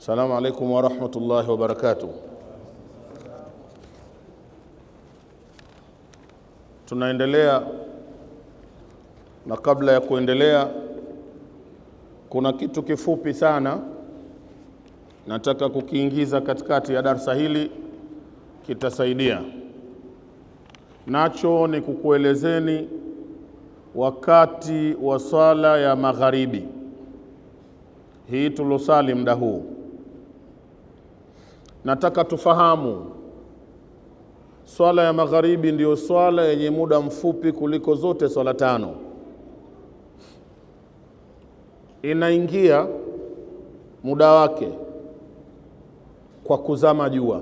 Assalamu alaikum wa rahmatullahi wa barakatuh. Tunaendelea, na kabla ya kuendelea kuna kitu kifupi sana nataka kukiingiza katikati ya darasa hili, kitasaidia. Nacho ni kukuelezeni wakati wa swala ya magharibi hii tulosali muda huu. Nataka tufahamu swala ya magharibi ndiyo swala yenye muda mfupi kuliko zote swala tano. Inaingia muda wake kwa kuzama jua.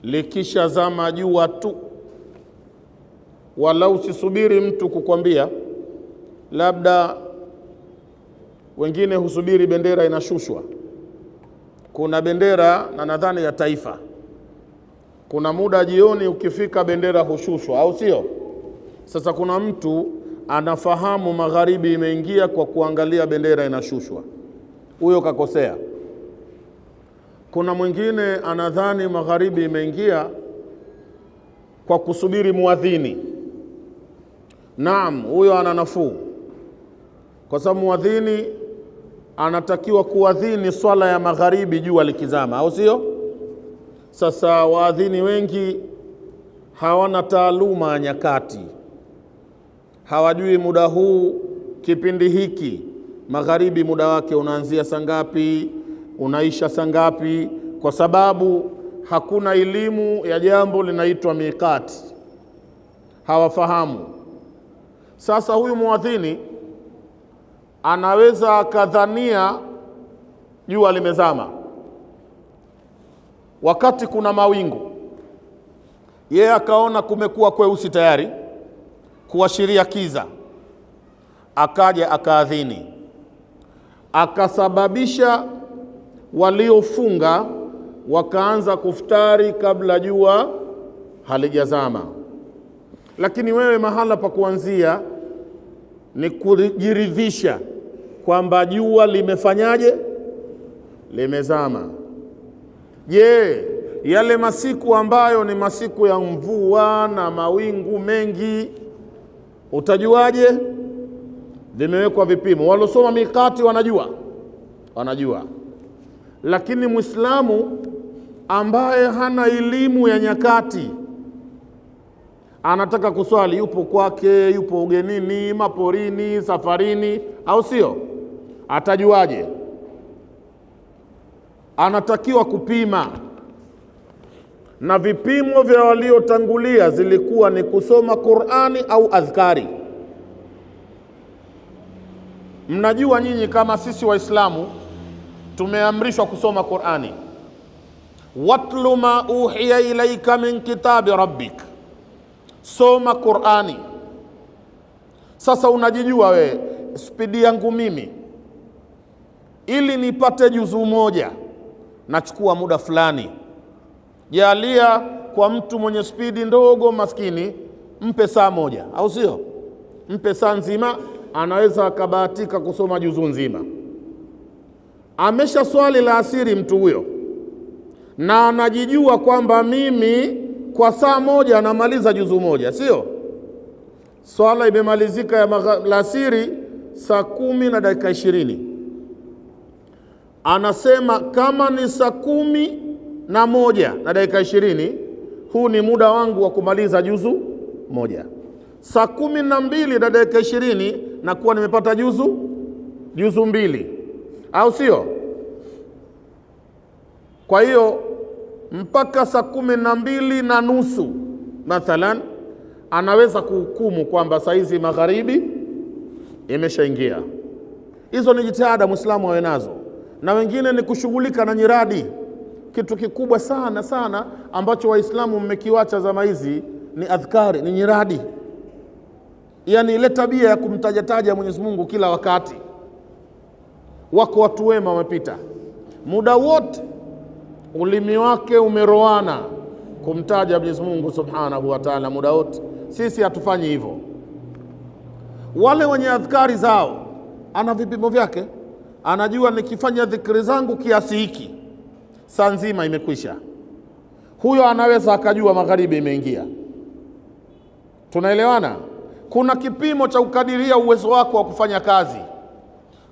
Likisha zama jua tu, wala usisubiri mtu kukwambia. Labda wengine husubiri bendera inashushwa. Kuna bendera na nadhani ya taifa, kuna muda jioni ukifika bendera hushushwa, au sio? Sasa kuna mtu anafahamu magharibi imeingia kwa kuangalia bendera inashushwa, huyo kakosea. Kuna mwingine anadhani magharibi imeingia kwa kusubiri muadhini. Naam, huyo ana nafuu, kwa sababu muadhini anatakiwa kuadhini swala ya magharibi jua likizama, au sio? Sasa waadhini wengi hawana taaluma ya nyakati, hawajui muda huu, kipindi hiki magharibi muda wake unaanzia saa ngapi, unaisha saa ngapi, kwa sababu hakuna elimu ya jambo linaitwa miqati, hawafahamu. Sasa huyu muadhini anaweza akadhania jua limezama wakati kuna mawingu, yeye akaona kumekuwa kweusi tayari kuashiria kiza, akaja akaadhini, akasababisha waliofunga wakaanza kuftari kabla jua halijazama. Lakini wewe mahala pa kuanzia ni kujiridhisha kwamba jua limefanyaje, limezama. Je, yale masiku ambayo ni masiku ya mvua na mawingu mengi, utajuaje? Limewekwa vipimo. Walosoma mikati wanajua. Lakini Muislamu ambaye hana elimu ya nyakati, anataka kuswali, yupo kwake, yupo ugenini, maporini, safarini, au sio? Atajuaje? Anatakiwa kupima, na vipimo vya waliotangulia zilikuwa ni kusoma Qur'ani au adhkari. Mnajua nyinyi kama sisi Waislamu tumeamrishwa kusoma Qur'ani. Watlu ma uhiya ilaika min kitabi rabbik, soma Qur'ani. Sasa unajijua we, spidi yangu mimi ili nipate juzu moja nachukua muda fulani. Jalia kwa mtu mwenye spidi ndogo maskini, mpe saa moja, au sio? Mpe saa nzima, anaweza akabahatika kusoma juzu nzima. Amesha swali la asiri mtu huyo, na anajijua kwamba mimi kwa saa moja anamaliza juzu moja, sio? Swala imemalizika ya alasiri saa 10:20. Anasema kama ni saa 11:20, huu ni muda wangu wa kumaliza juzu moja. Saa 12:20 nakuwa nimepata juzu mbili, au sio? Kwa hiyo mpaka saa 12:30 mathalan anaweza kuhukumu kwamba saa hizi magharibi imeshaingia. Hizo ni jitihada Muislamu awe nazo. Na wengine ni kushughulika na nyiradi. Kitu kikubwa sana ambacho Waislamu mmekiwacha zama hizi ni adhkari, ni nyiradi. Yani ile tabia ya kumtajataja Mwenyezi Mungu kila wakati. Wako watu wema wamepita, muda wote ulimi wake umeroana kumtaja Mwenyezi Mungu Subhanahu wa Ta'ala muda wote. Sisi hatufanyi hivyo. Wale wenye adhkari zao ana vipimo vyake. anajua nikifanya dhikri zangu kiasi hiki saa nzima imekwisha. Huyo anaweza akajua magharibi imeingia. Tunaelewana? Kuna kipimo cha kukadiria uwezo wako wa kufanya kazi.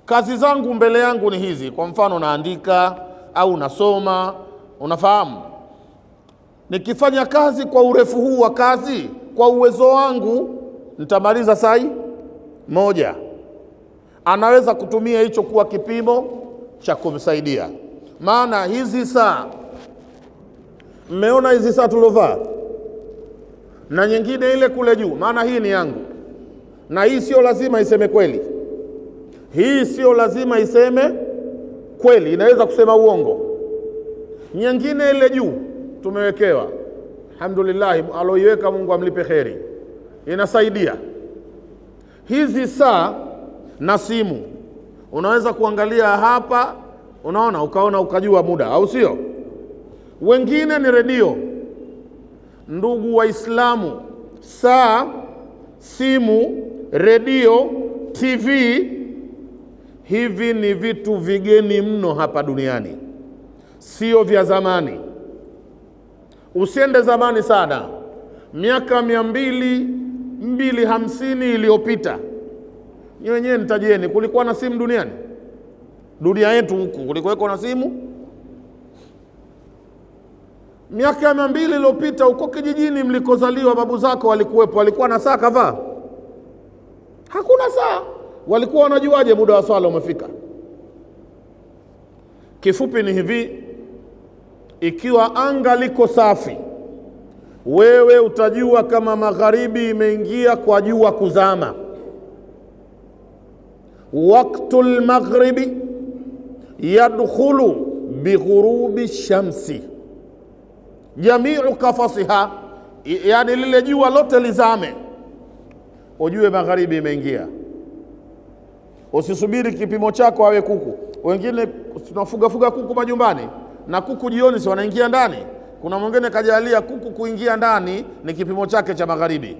Kazi zangu mbele yangu ni hizi, kwa mfano naandika au nasoma, unafahamu? Nikifanya kazi kwa urefu huu wa kazi, kwa uwezo wangu nitamaliza saa moja. Anaweza kutumia hicho kuwa kipimo cha kumsaidia. Maana hizi saa, mmeona hizi saa tulovaa na nyingine ile kule juu, maana hii ni yangu, na hii sio lazima iseme kweli. Hii sio lazima iseme kweli, inaweza kusema uongo. Nyingine ile juu tumewekewa, alhamdulillah, aloiweka Mungu amlipe kheri, inasaidia. Hizi saa na simu unaweza kuangalia hapa, unaona, ukaona ukajua muda, au sio? Wengine ni redio. Ndugu Waislamu, saa, simu, redio, TV, hivi ni vitu vigeni mno hapa duniani, sio vya zamani. Usiende zamani sana, miaka 250 iliyopita, wenyewe nitajieni, kulikuwa na simu duniani? Dunia yetu huku kulikuweko na simu? Miaka 200 iliyopita huko kijijini mlikozaliwa babu zako walikuwepo, walikuwa na saa kadhaa? Hakuna saa. Walikuwa wanajuaje muda wa swala umefika? Kifupi ni hivi, ikiwa anga liko safi, wewe utajua kama magharibi imeingia kwa jua kuzama. Waqtul maghribi yadkhulu bighurubi shamsi jamiu kafasiha, yani lile jua lote lizame, ujue magharibi imeingia. Usisubiri kipimo chako awe kuku. Wengine tunafuga kuku majumbani, na kuku jioni si wanaingia ndani. Kuna mwingine kajalia kuku kuingia ndani ni kipimo chake cha magharibi.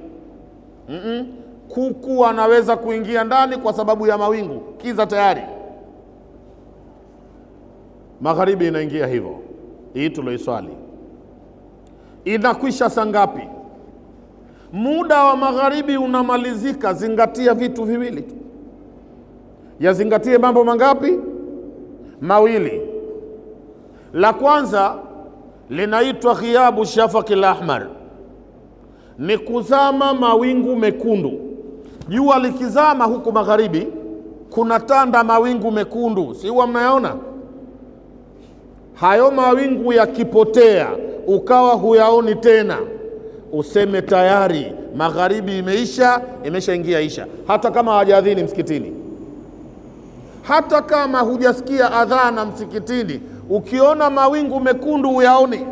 Kuku anaweza kuingia ndani kwa sababu ya mawingu, kiza tayari, magharibi inaingia hivyo. Hii tuloiswali inakwisha saa ngapi? Muda wa magharibi unamalizika. Zingatia vitu viwili tu. Yazingatie mambo mangapi? Mawili. La kwanza linaitwa ghiabu shafaq al-ahmar, ni kuzama mawingu mekundu. Jua likizama huku magharibi kuna tanda mawingu mekundu, si huwa mnayaona? Hayo mawingu yakipotea ukawa huyaoni tena, useme tayari magharibi imeshaingia isha, hata kama hawajaadhini msikitini, hata kama hujasikia adhana msikitini. Ukiona mawingu mekundu uyaoni,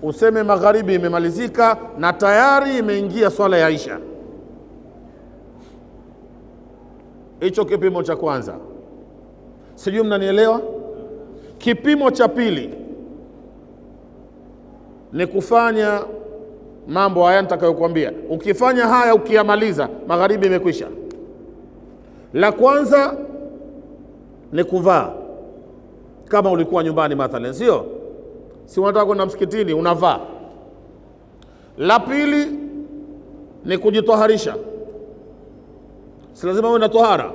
useme magharibi imemalizika na tayari imeingia swala ya isha. Hicho kipimo cha kwanza. Sijui mnanielewa? Kipimo cha pili ni kufanya mambo haya nitakayokuambia. Ukifanya haya ukiyamaliza, magharibi imekwisha. La kwanza ni kuvaa. Kama ulikuwa nyumbani mathalan, sio? Si unataka kwenda msikitini, unavaa. La pili ni kujitoharisha, si lazima uwe na tohara.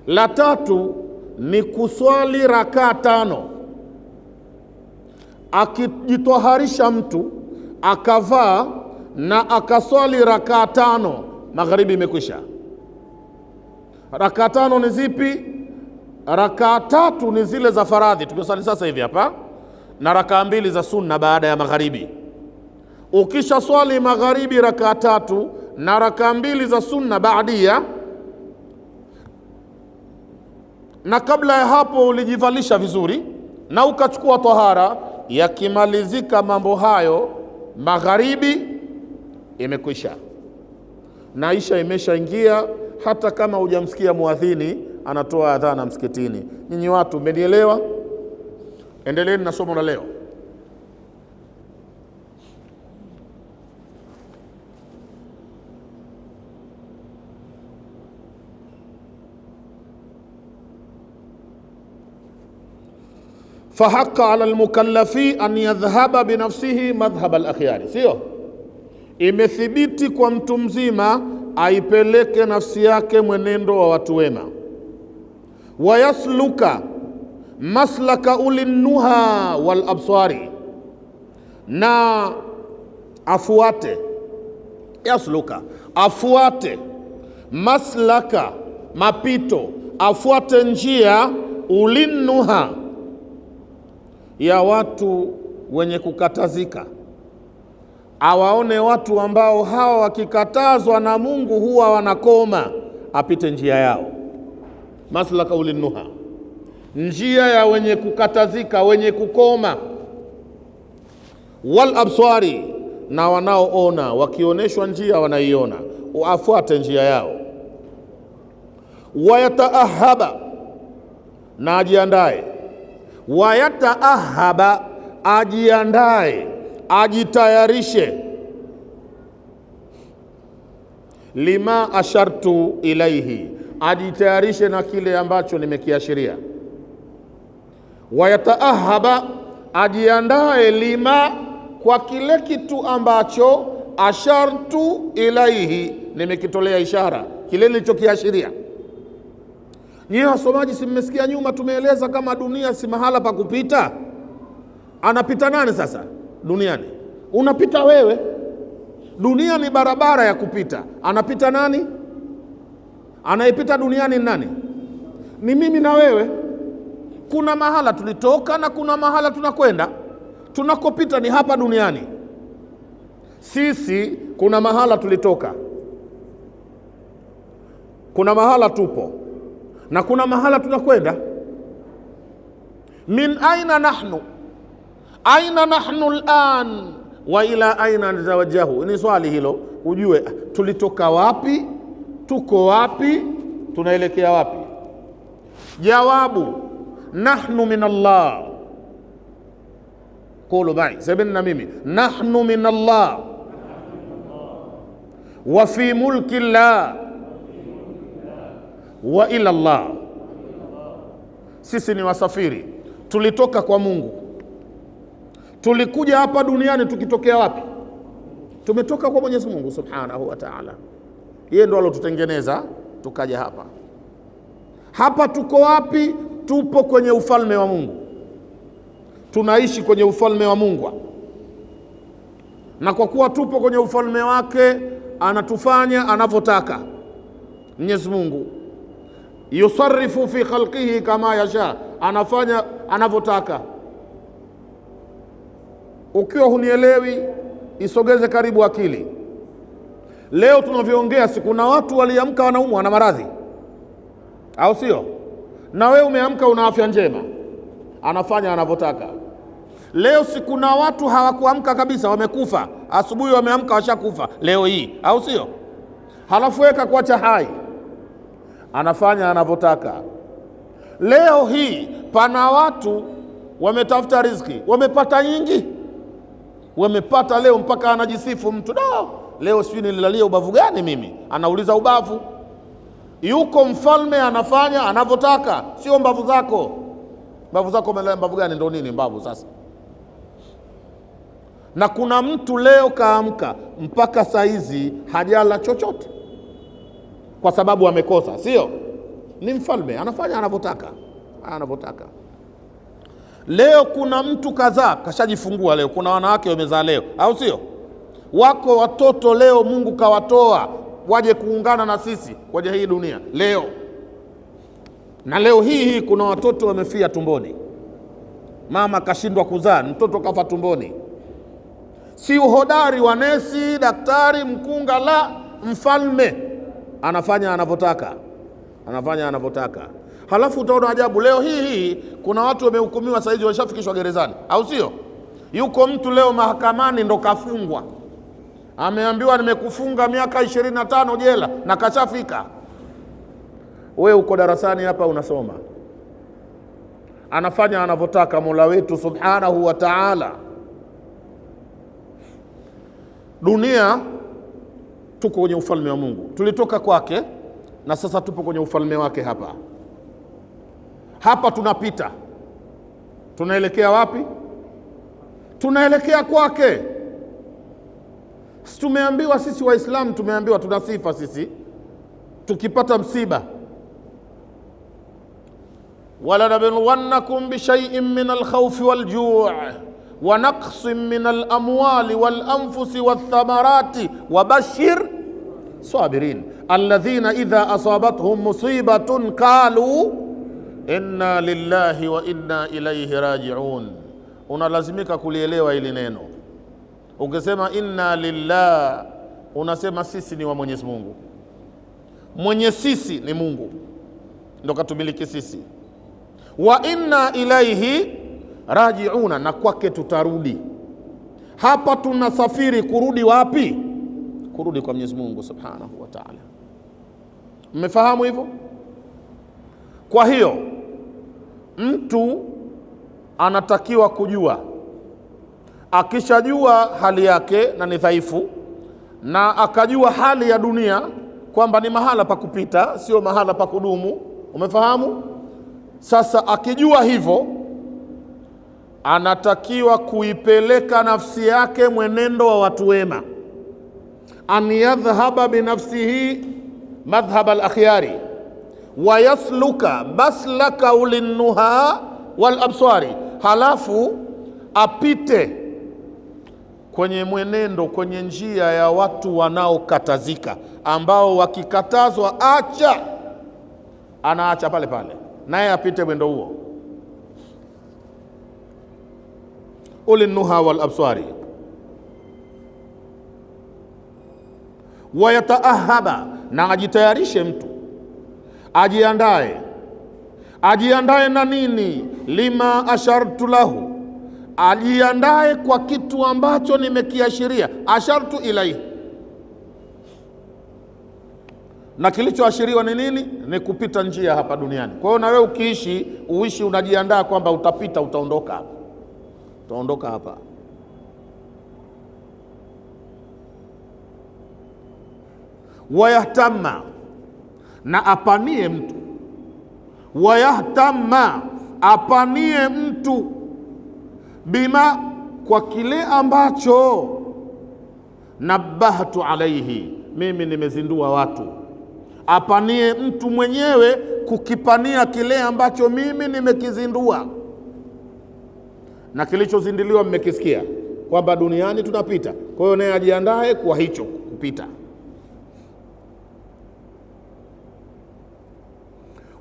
La tatu ni kuswali rakaa 5. Akijitoharisha mtu akavaa na akaswali rakaa 5, magharibi imekwisha. Rakaa 5 ni zipi? Rakaa 3 ni zile za faradhi tumesali sasa hivi hapa, na rakaa 2 za sunna baada ya magharibi. Ukisha swali magharibi rakaa 3 na rakaa 2 za sunna baadia, na kabla ya hapo ulijivalisha vizuri na ukachukua tahara, yakimalizika mambo hayo, magharibi imekwisha na isha imeshaingia, hata kama hujamsikia muadhini anatoa adhana msikitini. Nyinyi watu mmenielewa? Endeleeni na somo la leo. fahaqa ala almukallafi an yadhhaba binafsihi madhhab alakhyari, sio? Imethibiti kwa mtu mzima aipeleke nafsi yake mwenendo wa watu wema. Wayasluka maslaka ulinnuha wal absari, na afuate, yasluka, afuate, maslaka, mapito, afuate njia, ulinnuha, ya watu wenye kukatazika, awaone watu ambao hawa wakikatazwa na Mungu huwa wanakoma, apite njia yao. Maslaka ulinnuha, njia ya wenye kukatazika, wenye kukoma. Wal absari, na wanaoona, wakioneshwa njia wanaiona, afuate njia yao. Wayataahaba, na ajiandae. Wayataahaba, ajiandae, ajitayarishe. Lima ashartu ilaihi, ajitayarishe na kile ambacho nimekiashiria. Wayataahaba, ajiandae, lima, kwa kile kitu ambacho ashartu ilaihi, nimekitolea ishara, kile nilichokiashiria. Nyie wasomaji, si mmesikia nyuma tumeeleza kama dunia si mahala pa kupita? Anapita nani sasa duniani? Unapita wewe. Dunia ni barabara ya kupita. Anapita nani? Anayepita duniani nani? Ni mimi na wewe. Kuna mahala tulitoka na kuna mahala tunakwenda. Tunakopita ni hapa duniani. Sisi kuna mahala tulitoka, kuna mahala tupo, na kuna mahala tunakwenda. Min aina nahnu, aina nahnu al'an wa ila aina natawajahu. Ni swali hilo, ujue tulitoka wapi, tuko wapi, tunaelekea wapi. Jawabu, nahnu min Allah. Qulu bai, sebeni na mimi, nahnu min Allah wa fi mulki Allah wa ila Allah. Sisi ni wasafiri, tulitoka kwa Mungu. Tulikuja hapa duniani tukitokea wapi? Tumetoka kwa Mwenyezi Mungu Subhanahu wa Ta'ala. Yeye ndo alotutengeneza tukaja hapa. Hapa tuko wapi? Tupo kwenye ufalme wa Mungu, tunaishi kwenye ufalme wa Mungu, na kwa kuwa tupo kwenye ufalme wake anatufanya anavyotaka. Mwenyezi Mungu yusarrifu fi khalqihi kama yasha, anafanya anavyotaka. Ukiwa hunielewi, isogeze karibu akili. Leo tunavyoongea, si kuna watu waliamka wanaumwa na maradhi, au sio? Na wewe umeamka una afya njema, anafanya anavyotaka. Leo si kuna watu hawakuamka kabisa, wamekufa, asubuhi wameamka washakufa leo hii, au sio? Halafu weka kuacha hai, anafanya anavyotaka. Leo hii pana watu wametafuta riziki, wamepata nyingi, wamepata leo mpaka anajisifu mtu, leo sijui nililalia ubavu gani mimi, anauliza ubavu. Yuko mfalme anafanya anavyotaka, sio mbavu zako. Mbavu zako umelala mbavu gani? Ndio nini mbavu sasa? Na kuna mtu leo kaamka mpaka saizi hajala chochote kwa sababu amekosa, sio? Ni mfalme anafanya anavyotaka, anavyotaka. Leo kuna mtu kadhaa kashajifungua leo, kuna wanawake wamezaa leo, au sio? Wako watoto leo Mungu kawatoa waje kuungana na sisi kwenye hii dunia leo. Na leo hii kuna watoto wamefia tumboni, mama kashindwa kuzaa, mtoto kafa tumboni. Si uhodari wa nesi, daktari, mkunga, la, mfalme anafanya anavyotaka, anafanya anavyotaka. Halafu utaona ajabu, leo hii kuna watu wamehukumiwa saizi washafikishwa gerezani, au sio? Yuko mtu leo mahakamani ndo kafungwa, ameambiwa nimekufunga miaka 25 jela na kashafika. We uko darasani hapa unasoma, anafanya anavyotaka Mola wetu Subhanahu wa Ta'ala. Dunia tuko kwenye ufalme wa Mungu, tulitoka kwake na sasa tupo kwenye ufalme wake. Hapa tunapita, tunaelekea wapi? Tunaelekea kwake. Tumeambiwa sisi Waislamu, tumeambiwa tuna sifa sisi, tukipata msiba, wala nabluwannakum bishay'in min alkhawfi walju' wa naqsin min alamwali walanfusi wathamarati wabashir sabirin alladhina idha asabathum musibatun qalu inna lillahi wa inna ilayhi raji'un. Unalazimika kulielewa hili neno. Ukisema inna lillah, unasema sisi ni wa Mwenyezi Mungu. Mwenye sisi ni Mungu, ndio katumiliki sisi. Wa inna ilaihi raji'una, na kwake tutarudi. Hapa tunasafiri kurudi wapi? Kurudi kwa Mwenyezi Mungu Subhanahu wa Ta'ala. Mmefahamu hivyo? Kwa hiyo mtu anatakiwa kujua, akishajua hali yake na ni dhaifu, na akajua hali ya dunia kwamba ni mahala pa kupita, sio mahala pa kudumu. Umefahamu? Sasa akijua hivyo, anatakiwa kuipeleka nafsi yake mwenendo wa watu wema, an yadhhaba binafsihi madhhab al-akhyari wa yasluka baslaka ulinnuha wal absari, halafu apite kwenye mwenendo, kwenye njia ya watu wanaokatazika, ambao wakikatazwa acha, anaacha pale pale, naye apite mwendo huo. Ulinnuha wal absari wa yataahaba, na ajitayarishe mtu, ajiandae na nini? Lima ashartu lahu, ajiandae kwa kitu ambacho nimekiashiria. Ashartu ilaihi, na kilichoashiriwa ni nini? Ni kupita njia hapa duniani. Kwa hiyo na wewe uishi unajiandaa kwamba utapita, utaondoka hapa. Wayahtama, na apanie mtu, wayahtama, apanie mtu, bima, kwa kile ambacho nabahtu alaihi, mimi nimezindua watu. Apanie mtu mwenyewe kukipania kile ambacho mimi nimekizindua, na kilichozinduliwa mmekisikia kwamba duniani tunapita. Kwa hiyo naye ajiandae kwa hicho kupita.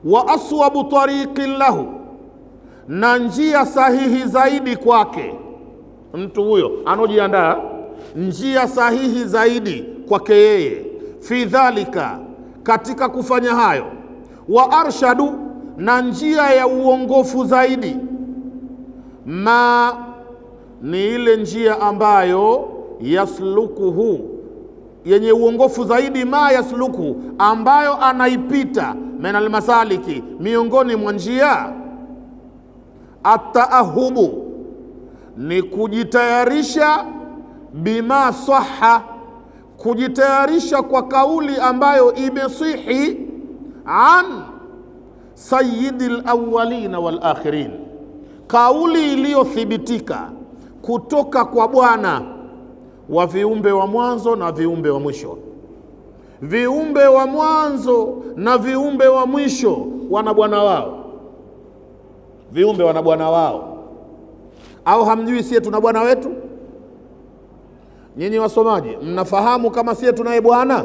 Wa aswabu tariqin lahu, na njia sahihi zaidi kwake. Mtu huyo anojiandaa, njia sahihi zaidi kwake yeye, fi dhalika, katika kufanya hayo. Wa arshadu, na njia ya uongofu zaidi, ma, ni ile njia ambayo yaslukuhu, yenye uongofu zaidi, ma yasluku, ambayo anaipita, min almasaliki, miongoni mwa njia. Ataahubu, ni kujitayarisha, bima sahha, kujitayarisha kwa kauli ambayo imesihi, an sayyidil awwalina wal akhirin, kauli iliyothibitika kutoka kwa Bwana wa viumbe wa mwanzo na viumbe wa mwisho. Viumbe wa mwanzo na viumbe wa mwisho wana bwana wao. Viumbe wana bwana wao. Au hamjui sie tuna bwana wetu? Nyinyi wasomaji mnafahamu kama sie tunaye bwana?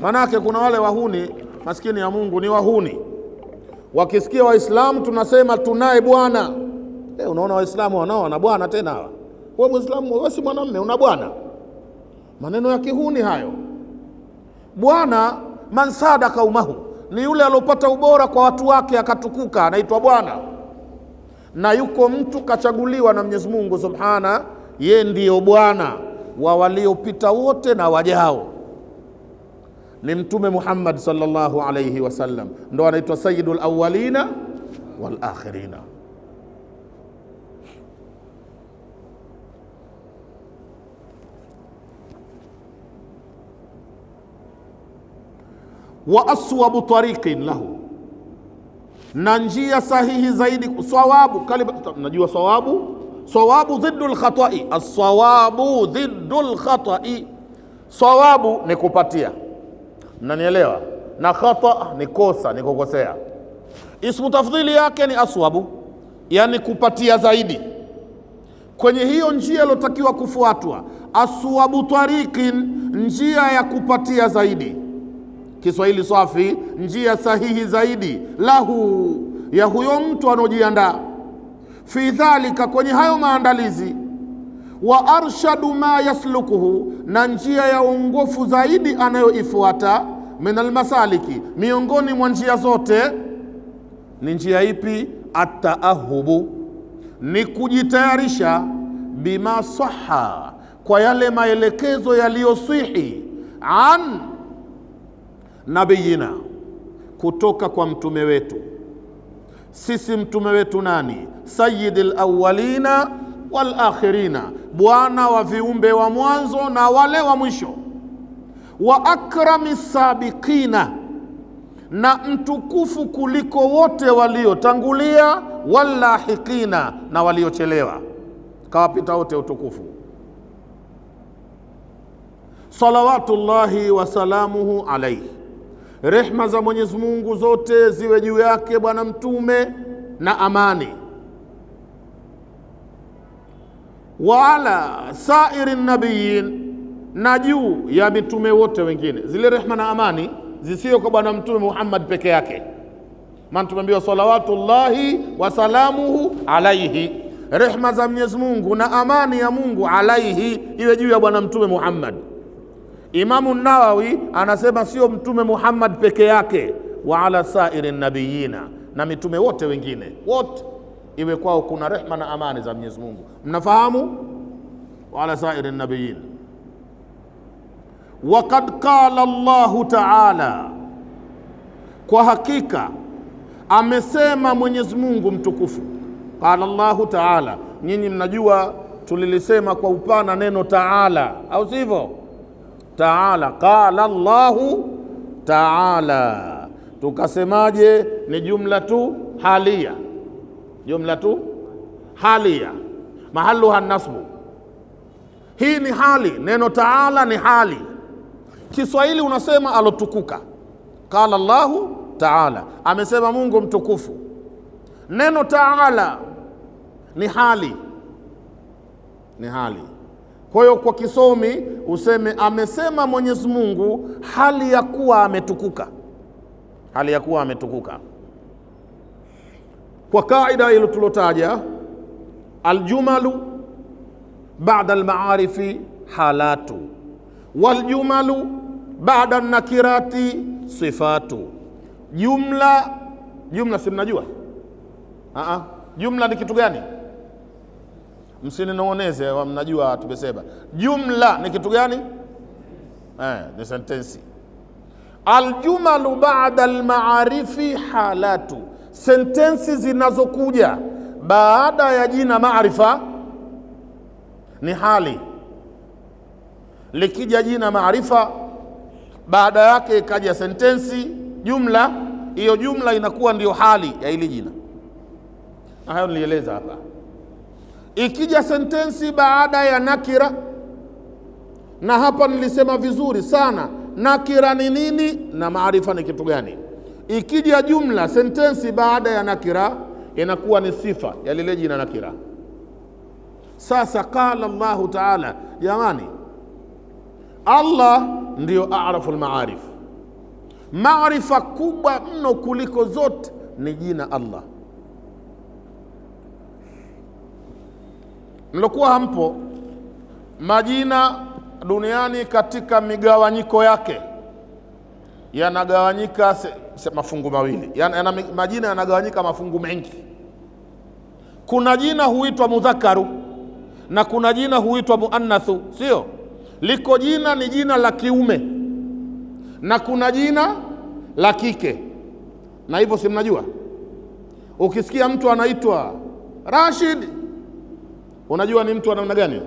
Manake kuna wale wahuni, maskini ya Mungu ni wahuni, wakisikia Waislamu tunasema tunaye bwana. Unaona Waislamu wanao wana bwana tena hawa. Wewe Muislamu, wewe si mwanamume, una bwana? Maneno ya kihuni hayo. Bwana, man sada kaumahu, ni yule alopata ubora kwa watu wake akatukuka, anaitwa bwana. Na yuko mtu kachaguliwa na Mwenyezi Mungu Subhana, yeye ndiyo bwana wa waliopita wote na wajao, ni Mtume Muhammad sallallahu alayhi wasallam, ndo anaitwa sayyidul awwalina wal akhirina. Wa aswabu tariqin lahu, na njia sahihi zaidi. Sawabu, najua sawabu dhiddul khata'i, as-sawabu dhiddul khata'i. Sawabu ni kupatia, mnanielewa, na khata ni kosa, ni kukosea. Ismu tafdhili yake ni aswabu, yani kupatia zaidi. Kwenye hiyo njia iliyotakiwa kufuatwa, aswabu tariqin, njia ya kupatia zaidi. Kiswahili safi, njia sahihi zaidi. Lahu, ya huyo mtu anojiandaa. Fi dhalika, kwenye hayo maandalizi. Wa arshadu ma yaslukuhu, na njia ya uongofu zaidi anayoifuata. Min almasaliki, miongoni mwa njia zote. Ni njia ipi? Ataahubu, ni kujitayarisha. Bima saha, kwa yale maelekezo yaliyosihi. An nabiyina, kutoka kwa mtume wetu. Sisi mtume wetu nani? Sayyidil awwalina wal akhirina, bwana wa viumbe wa mwanzo na wale wa mwisho. Wa akrami sabiqina, na mtukufu kuliko wote waliotangulia. Walahiqina, na waliochelewa, kawapita wote utukufu. Salawatullahi wasalamuhu alaihi, rehma za Mwenyezi Mungu zote ziwe juu yake bwana mtume, na amani. Wa ala sairi nabiyin, na juu ya mitume wote wengine. Zile rehma na amani zisiyo kwa bwana mtume Muhammad peke yake, maana tumeambiwa salawatullahi wasalamuhu alaihi, rehma za Mwenyezi Mungu na amani ya Mungu alaihi iwe juu ya bwana mtume Muhammad. Imamu Nawawi anasema sio mtume Muhammad peke yake, wa ala sairi nabiyina, na mitume wote wengine wote iwe kwao kuna rehma na amani za Mwenyezi Mungu. Mnafahamu? Wa ala sairi nabiyin. Waqad qala Allahu ta'ala, kwa hakika amesema Mwenyezi Mungu mtukufu. Qala Allahu ta'ala, nyinyi mnajua tulilisema kwa upana neno ta'ala, au sivyo? Ta'ala, qala Allahu ta'ala, tukasemaje? Ni jumla tu halia, jumla tu halia, mahalluha nasbu. Hii ni hali, neno ta'ala ni hali. Kiswahili unasema alotukuka, qala Allahu ta'ala, amesema Mungu mtukufu. Neno ta'ala ni hali, ni hali. Kwa hiyo kwa kisomi useme amesema Mwenyezi Mungu hali ya kuwa ametukuka, hali ya kuwa ametukuka. Kwa kaida ile tulotaja, aljumalu ba'da almaarifi halatu, waljumalu ba'da nakirati sifatu. Jumla si mnajua? Jumla ni kitu gani? Msininong'oneze, mnajua tumesema. Jumla ni kitu gani? Ni sentensi. Aljumalu ba'da almaarifi halatu, sentensi zinazokuja baada ya jina maarifa ni hali. Likija jina maarifa baada yake ikaja sentensi jumla, hiyo jumla inakuwa ndio hali ya ile jina. Na hayo nilieleza hapa. Ikija sentensi baada ya nakira, na hapa nilisema vizuri sana nakira ni nini na maarifa ni kitu gani. Ikija jumla, sentensi baada ya nakira, inakuwa ni sifa ya lile jina nakira. Sasa qala Allahu ta'ala, jamani, Allah ndio a'raful ma'arif. Maarifa kubwa mno kuliko zote ni jina Allah. Mlokuwa hampo, majina duniani katika migawanyiko yake yanagawanyika mafungu mawili. Majina yanagawanyika mafungu mengi. Kuna jina huitwa mudhakaru na kuna jina huitwa muannathu, sio? Liko jina ni jina la kiume na kuna jina la kike, na hivyo si mnajua? Ukisikia mtu anaitwa Rashid, unajua ni mtu wa namna gani?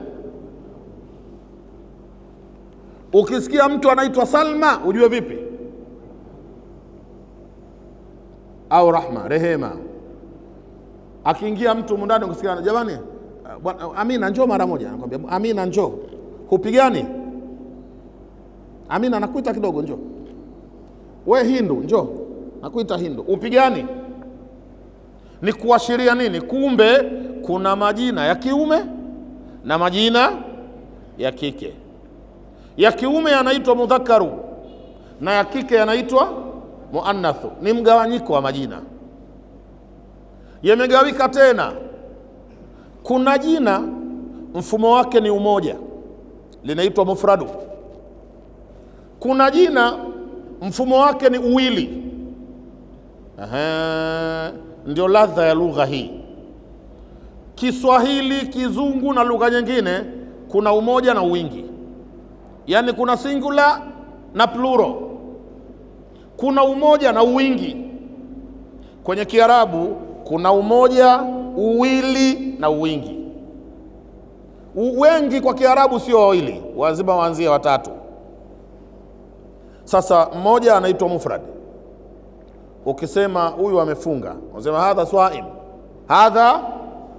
Ukisikia mtu anaitwa Salma, ujue vipi? au rahma, rehema. Akiingia mtu ndani kusikia, jamani, Amina njoo mara moja, anakuambia Amina njoo. Hupigani? Amina nakuita kidogo njoo. We Hindu njoo, nakuita Hindu. Upigani? Ni kuashiria nini? Kumbe kuna majina ya kiume na majina ya kike. Ya kiume yanaitwa mudhakaru na ya kike yanaitwa muannathu. Ni mgawanyiko wa majina, yamegawika tena. Kuna jina mfumo wake ni umoja, linaitwa mufradu. Kuna jina mfumo wake ni uwili. Ndio ladha ya lugha hii. Kiswahili, Kizungu na lugha nyingine kuna umoja na uwingi, yaani kuna singular na plural, kuna umoja na uwingi. Kwenye Kiarabu kuna umoja, uwili na uwingi. Wengi kwa Kiarabu sio wawili, lazima waanzie watatu. Sasa mmoja anaitwa mufrad. Ukisema huyu amefunga, unasema hadha swaim, hadha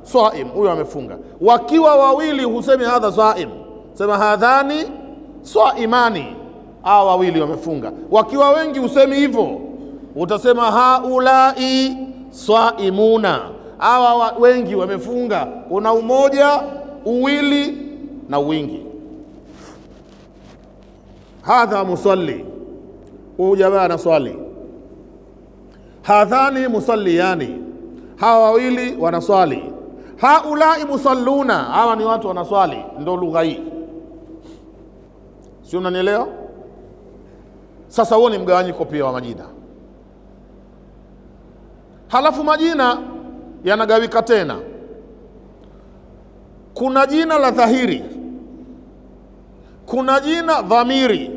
swaim, huyu amefunga. Wakiwa wawili husemi hadha swaim, sema hadhani swaimani, hao wawili wamefunga. Wakiwa wengi husemi hivyo, utasema haulai swaimuna, hawa wengi wamefunga. Kuna umoja, uwili na wingi. Hadha musalli, huyu jamaa anaswali. Hadhani musalliyani, hawa wawili wanaswali. Haulai musalluna, hawa ni watu wanaswali. Ndio lugha hii, si unanielewa? Sasa huo ni mgawanyiko pia wa majina. Halafu majina yanagawika tena. Kuna jina la dhahiri, kuna jina dhamiri,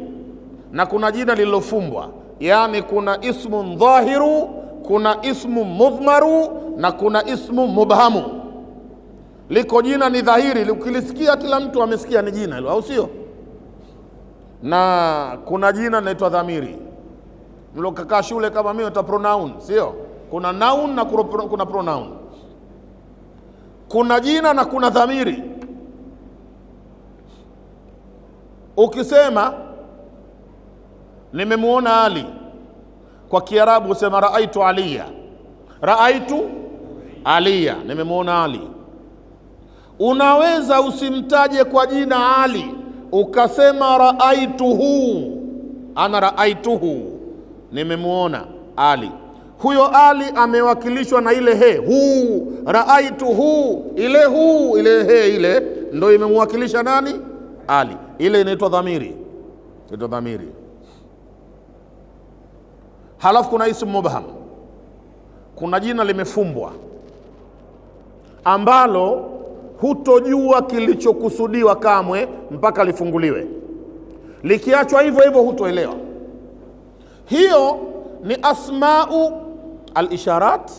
na kuna jina lililofumbwa. Yaani kuna ismu dhahiru, kuna ismu mudhmaru na kuna ismu mubhamu. Liko jina ni dhahiri, ukilisikia kila mtu amesikia ni jina hilo, au sio? Na kuna jina linaitwa dhamiri. Mlokakaa shule kama mimi uta pronoun, sio? Kuna noun na kuna pronoun. Kuna jina na kuna dhamiri. Ukisema nimemuona Ali, kwa Kiarabu usema raaitu aliya, raaitu aliya, nimemuona Ali. Unaweza usimtaje kwa jina Ali, ukasema raaituhu, ana raaituhu, nimemuona Ali. Huyo Ali amewakilishwa na ile he, huu, raaituhu, ile huu, ile he, ile ndio imemwakilisha nani? Ali. Ile inaitwa dhamiri, inaitwa dhamiri. Halafu kuna ismu mubham, kuna jina limefumbwa ambalo hutojua kilichokusudiwa kamwe mpaka lifunguliwe. Likiachwa hivyo hivyo hutoelewa. Hiyo ni asmau al-isharat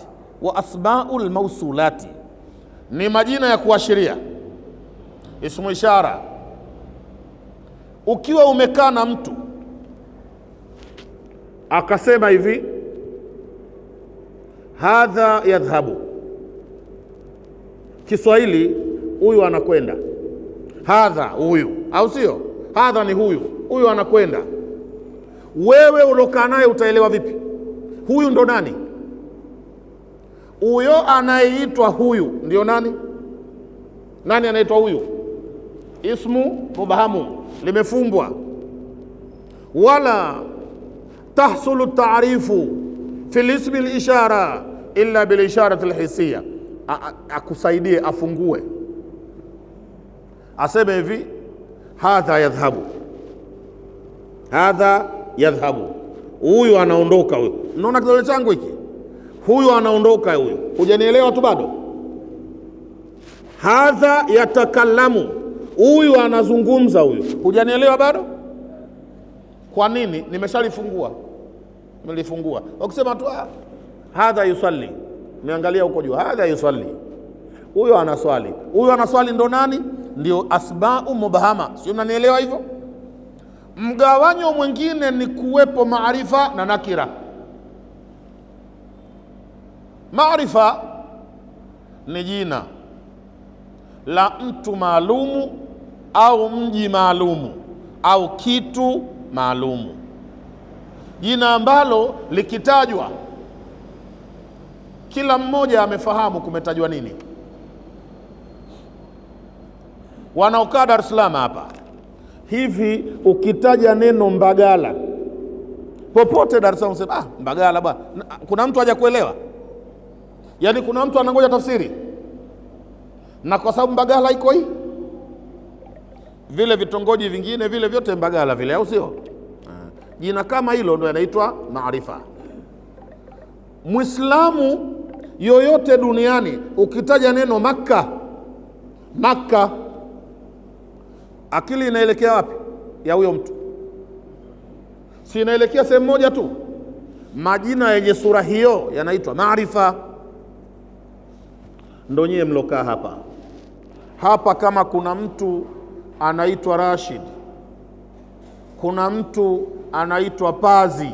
wa asmau al-mausulati, ni majina ya kuashiria. Ismu ishara, ukiwa umekaa na mtu akasema hivi hadha yadhhabu, Kiswahili huyu anakwenda. Hadha huyu, au sio? Hadha ni huyu, huyu anakwenda. Wewe ulokaa naye utaelewa vipi? Huyu ndo nani? Huyo anayeitwa huyu ndio nani? Nani anaitwa huyu? Ismu mubhamu, limefumbwa. Wala tahsulu taarifu fi lismi al-ishara illa bil isharati al-hissiyya. Akusaidie, afungue, aseme hivi hadha yadhhabu, hadha yadhhabu, huyu anaondoka. Huyu unaona kidole changu hiki, huyu anaondoka. Huyu hujanielewa tu bado. Hadha yatakallamu, huyu anazungumza. Huyu hujanielewa bado. Kwa nini? Nimeshalifungua, nimelifungua. Ukisema tu hadha yusalli, nimeangalia huko juu, hadha yusalli, huyo anaswali. Huyo anaswali ndo nani? Ndio asmau mubhama. Sio, mnanielewa hivyo? Mgawanyo mwingine ni kuwepo maarifa na nakira. Maarifa ni jina la mtu maalumu au mji maalumu au kitu maalumu, jina ambalo likitajwa kila mmoja amefahamu kumetajwa nini. Wanaokaa Dar es Salaam hapa hivi, ukitaja neno Mbagala popote Dar es Salaam sema Mbagala bwana, kuna mtu haja kuelewa? Yaani kuna mtu anangoja tafsiri? Na kwa sababu Mbagala iko hii, vile vitongoji vingine vile vyote Mbagala vile, au sio? Jina kama hilo ndio inaitwa maarifa. Muislamu yoyote duniani ukitaja neno Makka, akili inaelekea wapi ya huyo mtu? Si inaelekea sehemu moja tu? Majina yenye sura hiyo yanaitwa maarifa. Ndio nyie mlokaa hapa, kama kuna mtu anaitwa Rashid, kuna mtu anaitwa Pazi,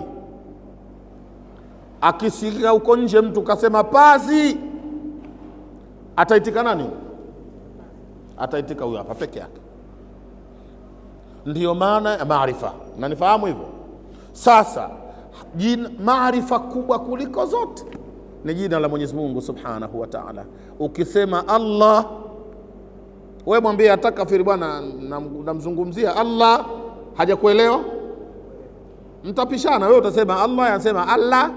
akisikia huko nje mtu kasema Pazi, ataitika nani? Ataitika huyo hapa peke yake. Ndiyo maana ya maarifa, na nifahamu hivyo. Sasa maarifa kubwa kuliko zote ni jina la Mwenyezi Mungu Subhanahu wa Ta'ala. Ukisema Allah, wewe mwambie atakafiri bwana, namzungumzia Allah, hajakuelewa, mtapishana. Wewe utasema Allah, yanasema Allah,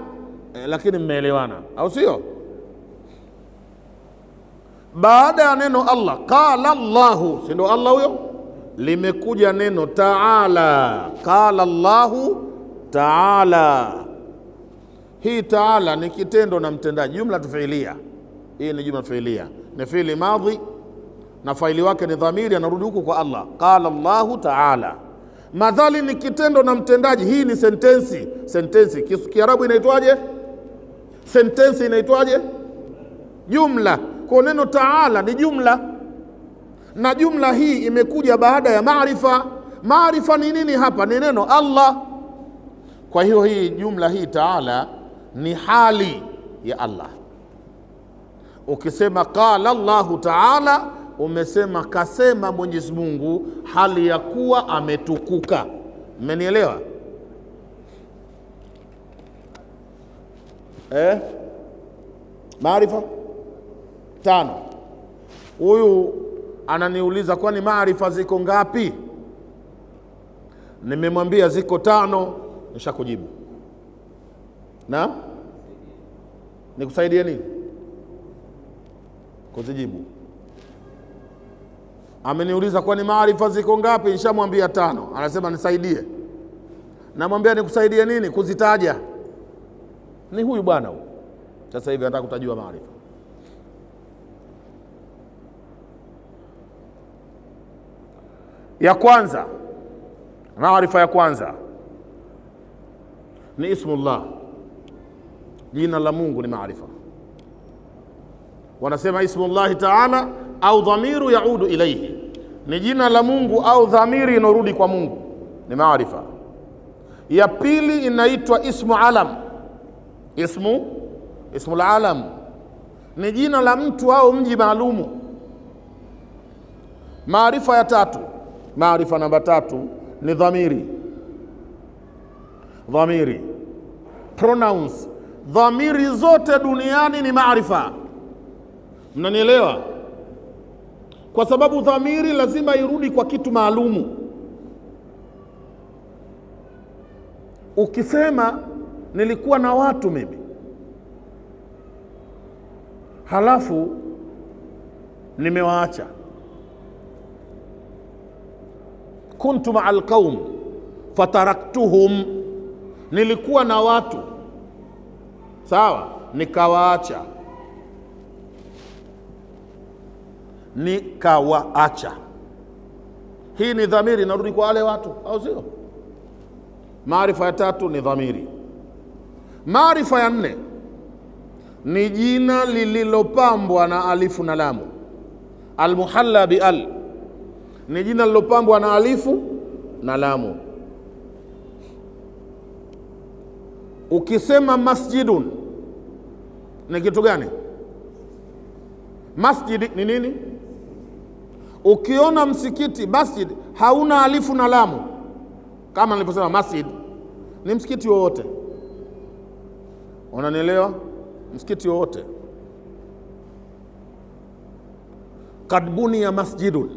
lakini mmeelewana, au sio? Baada ya neno Allah, qala Allahu, si ndio Allah huyo? Limekuja neno Taala, qala Allahu Taala. Hii Taala ni kitendo na mtendaji, jumla tufiilia. Hii ni jumla fiilia, ni fiili madhi na faili wake ni dhamiri, anarudi huku kwa Allah. Qala Allahu Taala, madhali ni kitendo na mtendaji. Hii ni sentensi. Kiarabu inaitwaje sentensi? Inaitwaje? Jumla. Kwa neno Taala ni jumla, na jumla hii imekuja baada ya maarifa. Maarifa ni nini hapa? Ni neno Allah. Kwa hiyo hii jumla hii Taala ni hali ya Allah. Ukisema qala Allahu Taala, umesema kasema Mwenyezi Mungu hali ya kuwa ametukuka. Mmenielewa? Maarifa 5. Huyu ananiuliza kwani maarifa ziko ngapi? Nimemwambia ziko 5, nishakujibu. Na nikusaidie nini kuzijibu? Ameniuliza kwani maarifa ziko ngapi? Nishamwambia 5. Anasema nisaidie. Namwambia nikusaidie nini? Kuzitaja. Ni huyu bwana huyu sasa hivi anataka kutajua maarifa. Ya kwanza, maarifa ya kwanza ni ismullah, jina la Mungu ni maarifa. Wanasema ismullahi Taala au dhamiru yaudu ilaihi, ni jina la Mungu au dhamiri inorudi kwa Mungu, ni maarifa. Ya pili inaitwa ismu alam. Ismul alam ni jina la mtu au mji maalumu. Maarifa ya tatu, maarifa namba 3 ni dhamiri, pronouns. Dhamiri zote duniani ni maarifa. Mnanielewa? Kwa sababu dhamiri lazima irudi kwa kitu maalumu. Ukisema nilikuwa na watu mimi, halafu nimewaacha, kuntu ma'al qaum fataraktuhum, nilikuwa na watu sawa, nikawaacha. Hii ni dhamiri, narudi kwa wale watu, au sio? Maarifa ya 3 ni dhamiri. Maarifa ya 4 ni jina lililopambwa na alifu na lamu. Almuhalla bi al ni jina lilopambwa na alifu na lamu. Ukisema masjidun ni kitu gani? Masjid ni nini? Ukiona msikiti masjid hauna alifu na lamu, kama nilivyosema, masjid ni msikiti wowote. Unanielewa? Msikiti wowote. Kad buniya masjidun,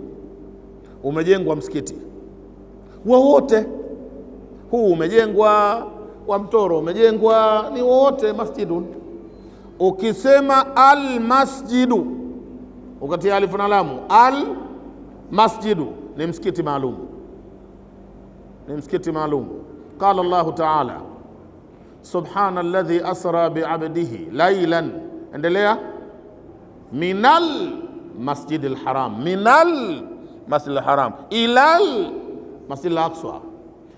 umejengwa msikiti wowote. Huu umejengwa, wa Mtoro umejengwa, ni wowote masjidun. Ukisema al masjidu ukatia alifu na lamu, al masjidu ni msikiti maalum, ni msikiti maalum. Qala Allahu ta'ala subhana alladhi asra bi'abdihi laylan, endelea, minal masjidil haram, minal masjidil haram ilal masjidil aqsa.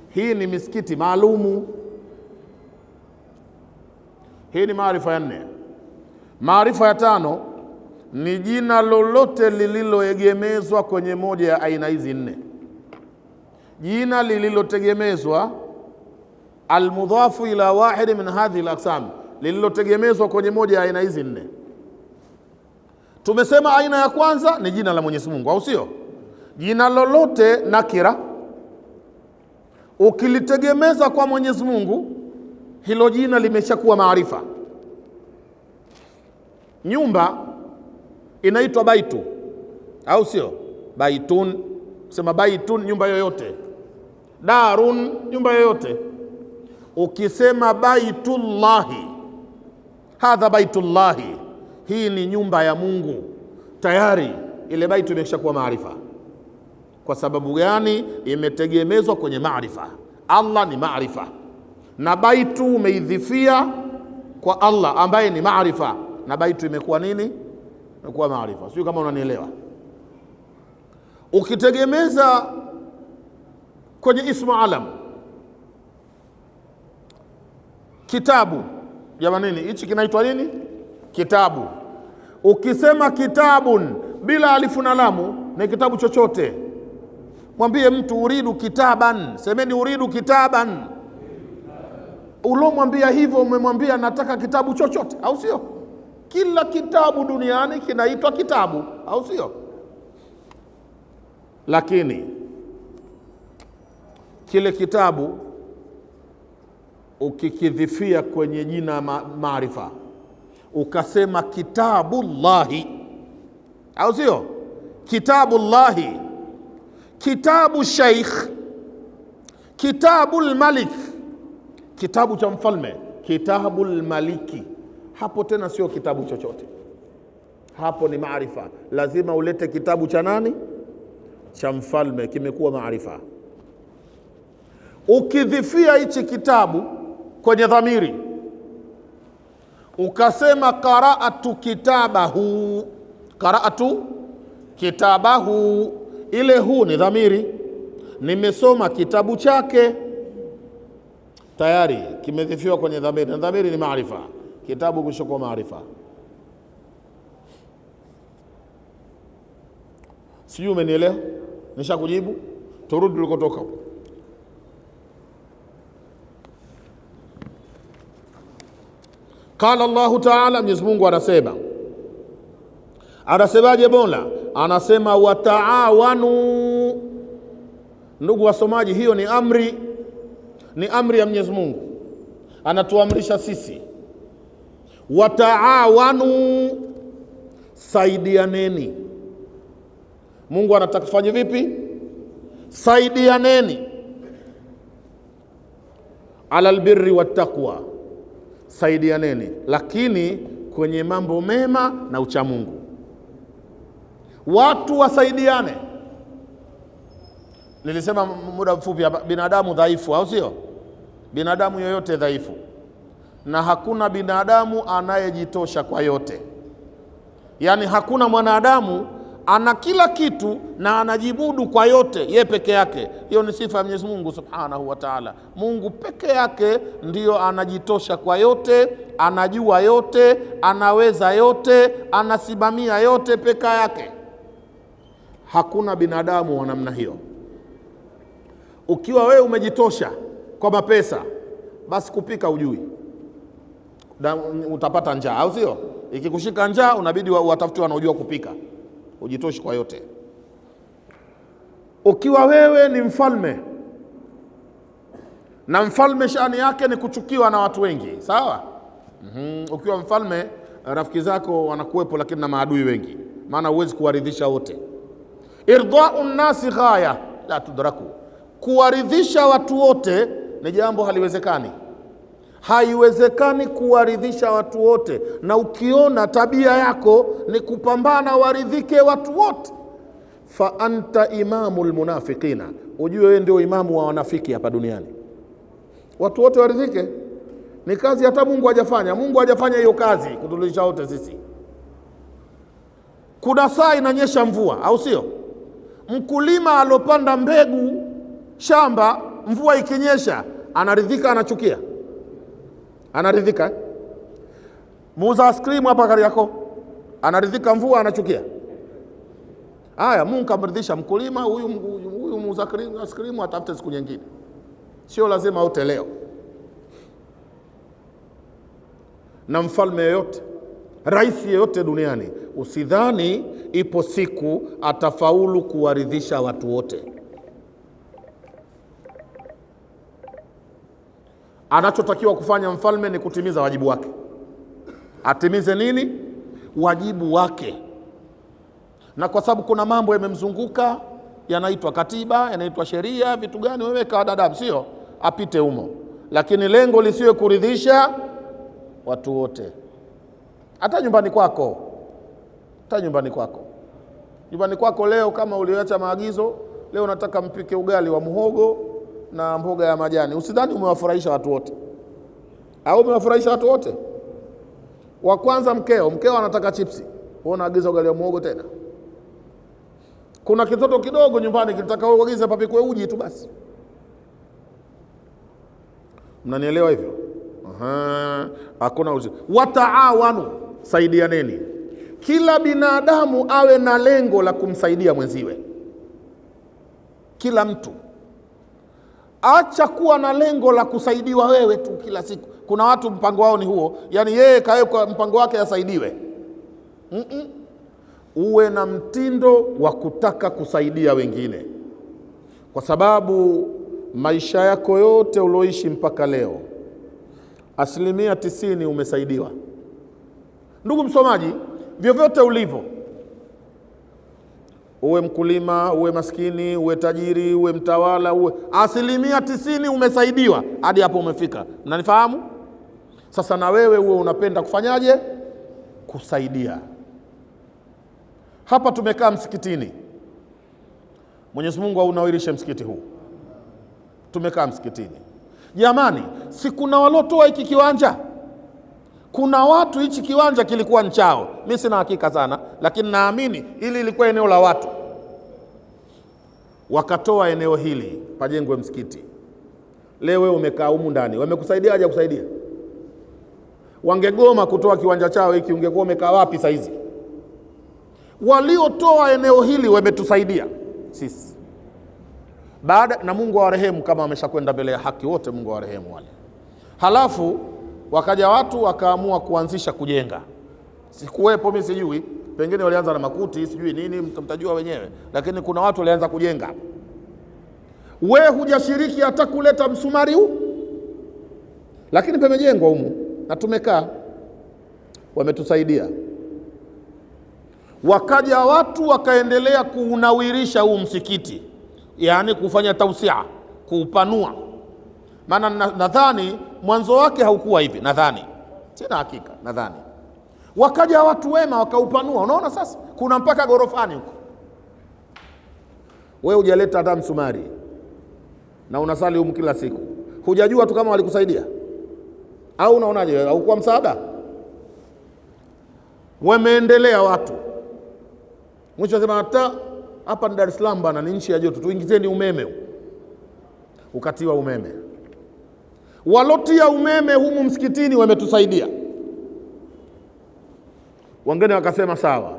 Hii ni misikiti maalumu. Hii ni maarifa ya 4. Maarifa ya 5 ni jina lolote lililoegemezwa kwenye moja ya aina hizi 4. Jina lililotegemezwa almudhafu ila wahid min hadhihi alaqsam, lililotegemezwa kwenye moja ya aina hizi 4. Tumesema aina ya kwanza ni jina la Mwenyezi Mungu, au sio? Jina lolote nakira ukilitegemeza kwa Mwenyezi Mungu, hilo jina limeshakuwa maarifa. Nyumba inaitwa baitu, au sio? Baitun, sema baitun, nyumba yoyote. Darun, nyumba yoyote. Ukisema baitullahi, hadha baitullahi, hii ni nyumba ya Mungu, tayari ile baitu imeshakuwa maarifa. Kwa sababu gani? Imetegemezwa kwenye maarifa. Allah ni maarifa, na baitu umeidhifia kwa Allah ambaye ni maarifa, na baitu imekuwa nini? Imekuwa maarifa. Sio kama unanielewa. Ukitegemeza kwenye ismu alam, kitabu, jamani, hichi kinaitwa nini? Kitabu. Ukisema kitabun bila alifu na lamu, ni kitabu chochote. Mwambie mtu uridu kitaban, semeni uridu kitaban. Ulomwambia hivyo umemwambia nataka kitabu chochote, au sio? Kila kitabu duniani kinaitwa kitabu, au sio? Lakini kile kitabu ukikidhifia kwenye jina maarifa, ukasema kitabullahi, au sio? Kitabullahi, kitabu sheikh, kitabul malik, kitabu cha mfalme, kitabul maliki, hapo tena sio kitabu chochote, hapo ni maarifa. Lazima ulete kitabu cha nani? Cha mfalme, kimekuwa maarifa. Ukidhifia hichi kitabu kwenye dhamiri, ukasema qara'atu kitabahu, qara'atu kitabahu, ile hu ni dhamiri, nimesoma kitabu chake, tayari kimedhifiwa kwenye dhamiri, na dhamiri ni maarifa. Kitabu kishakuwa maarifa. Sijui umenielewa? Nishakujibu? Turudi tulikotoka. Qala Allahu Ta'ala, Mwenyezi Mungu anasema. Anasemaje Mola? Anasema wataawanu. Ndugu wasomaji, hiyo ni amri, ni amri ya Mwenyezi Mungu, anatuamrisha sisi. Wataawanu, saidianeni. Mungu anataka tufanye vipi? Saidianeni. Alal birri wattaqwa, saidianeni, lakini kwenye mambo mema na uchamungu. Watu wasaidiane. Nilisema muda mfupi, binadamu dhaifu, au sio? Binadamu yoyote dhaifu, na hakuna binadamu anayejitosha kwa yote. Yaani hakuna mwanadamu ana kila kitu na anajibudu kwa yote ye peke yake. Hiyo ni sifa ya Mwenyezi Mungu Subhanahu wa Ta'ala. Mungu peke yake ndiyo anajitosha kwa yote, anajua yote, anaweza yote, anasimamia yote peke yake. Hakuna binadamu wa namna hiyo. Ukiwa wewe umejitosha kwa mapesa, basi kupika ujui, utapata njaa, au sio? Ikikushika njaa unabidi watafute wanaojua kupika, ujitoshi kwa yote. Ukiwa wewe ni mfalme, na mfalme shani yake ni kuchukiwa na watu wengi, sawa? Ukiwa mfalme rafiki zako wanakuwepo, lakini na maadui wengi, maana huwezi kuwaridhisha wote. Irdau nnasi ghaya la tudraku, kuwaridhisha watu wote ni jambo haliwezekani. Haiwezekani kuwaridhisha watu wote, na ukiona tabia yako ni kupambana waridhike watu wote, fa anta imamul munafiqina, ujue wewe ndio imamu wa wanafiki hapa duniani. Watu wote waridhike ni kazi hata Mungu hajafanya. Mungu hajafanya hiyo kazi kutulisha wote sisi. Kuna saa inanyesha mvua, au sio? Mkulima alopanda mbegu shamba, mvua ikinyesha anaridhika, anachukia? Anaridhika? Muuza ice cream hapa Kariakoo anaridhika mvua, anachukia? Haya, Mungu kamridhisha mkulima huyu muuza ice cream, atafute siku nyingine, sio lazima aute leo. Na mfalme yeyote, rais yeyote duniani, usidhani ipo siku atafaulu kuwaridhisha watu wote. Anachotakiwa kufanya mfalme ni kutimiza wajibu wake. Atimize nini? Wajibu wake. Na kwa sababu kuna mambo yamemzunguka, yanaitwa katiba, yanaitwa sheria, vitu gani, wewe kawa dadamu, sio? Apite humo, lakini lengo lisiwe kuridhisha watu wote. Hata nyumbani kwako, nyumbani kwako leo, kama uliacha maagizo, leo nataka mpike ugali wa muhogo na mboga ya majani, usidhani umewafurahisha watu wote, au umewafurahisha watu wote. Wa kwanza mkeo anataka chipsi, wewe unaagiza ugali wa muhogo tena. Kuna kitoto kidogo nyumbani kinataka wewe uagize papikwe uji tu basi. Mnanielewa hivyo? Hakuna uzi. Wataawanu, saidianeni. Kila binadamu awe na lengo la kumsaidia mwenziwe. Kila mtu acha kuwa na lengo la kusaidiwa wewe tu kila siku. Kuna watu mpango wao ni huo, yani yeye kaweka mpango wake asaidiwe. Uwe na mtindo wa kutaka kusaidia wengine, kwa sababu maisha yako yote ulioishi mpaka leo 90% umesaidiwa. Ndugu msomaji, vyovyote ulivyo, uwe mkulima, uwe maskini, uwe tajiri, uwe mtawala, uwe 90% umesaidiwa hadi hapo umefika. Mnanifahamu? Sasa na wewe uwe unapenda kufanyaje? Kusaidia. Hapa tumekaa msikitini. Mwenyezi Mungu aunawirishe msikiti huu. Tumekaa msikitini. Jamani, si kuna walotoa hiki kiwanja? Kuna watu hichi kiwanja kilikuwa nchao. Mimi sina hakika sana, lakini naamini ili ilikuwa eneo la watu. Wakatoa eneo hili pajengwe msikiti. Leo wewe umekaa humu ndani, wamekusaidia haja kusaidia? Wangegoma kutoa kiwanja chao hiki, ungekuwa umekaa wapi saa hizi? Waliotoa eneo hili wametusaidia sisi. Baada na Mungu awarehemu kama wameshakwenda mbele ya haki wote, Mungu awarehemu wale. Halafu wakaja watu wakaamua kuanzisha kujenga. Sikuwepo mimi, sijui, pengine walianza na makuti, sijui nini, mtajua wenyewe, lakini kuna watu walianza kujenga. Wewe hujashiriki hata kuleta msumari huu, lakini pamejengwa humu na tumekaa, wametusaidia. Wakaja watu wakaendelea kuunawirisha huu msikiti, yani kufanya tausia, kuupanua. Maana nadhani mwanzo wake haukuwa hivi, nadhani, sina hakika, nadhani. Wakaja watu wema wakaupanua. Unaona sasa kuna mpaka gorofani huko. Wewe hujaleta hata msumari na unasali humu kila siku, hujajua tu kama walikusaidia? Au unaonaje? Haukuwa msaada? Wameendelea watu, mwisho sema hata hapa ni Dar es Salaam bana, ni nchi ya joto, tuingizeni umeme. Ukatiwa umeme. Walotia umeme humu msikitini wametusaidia. Wengine wakasema sawa,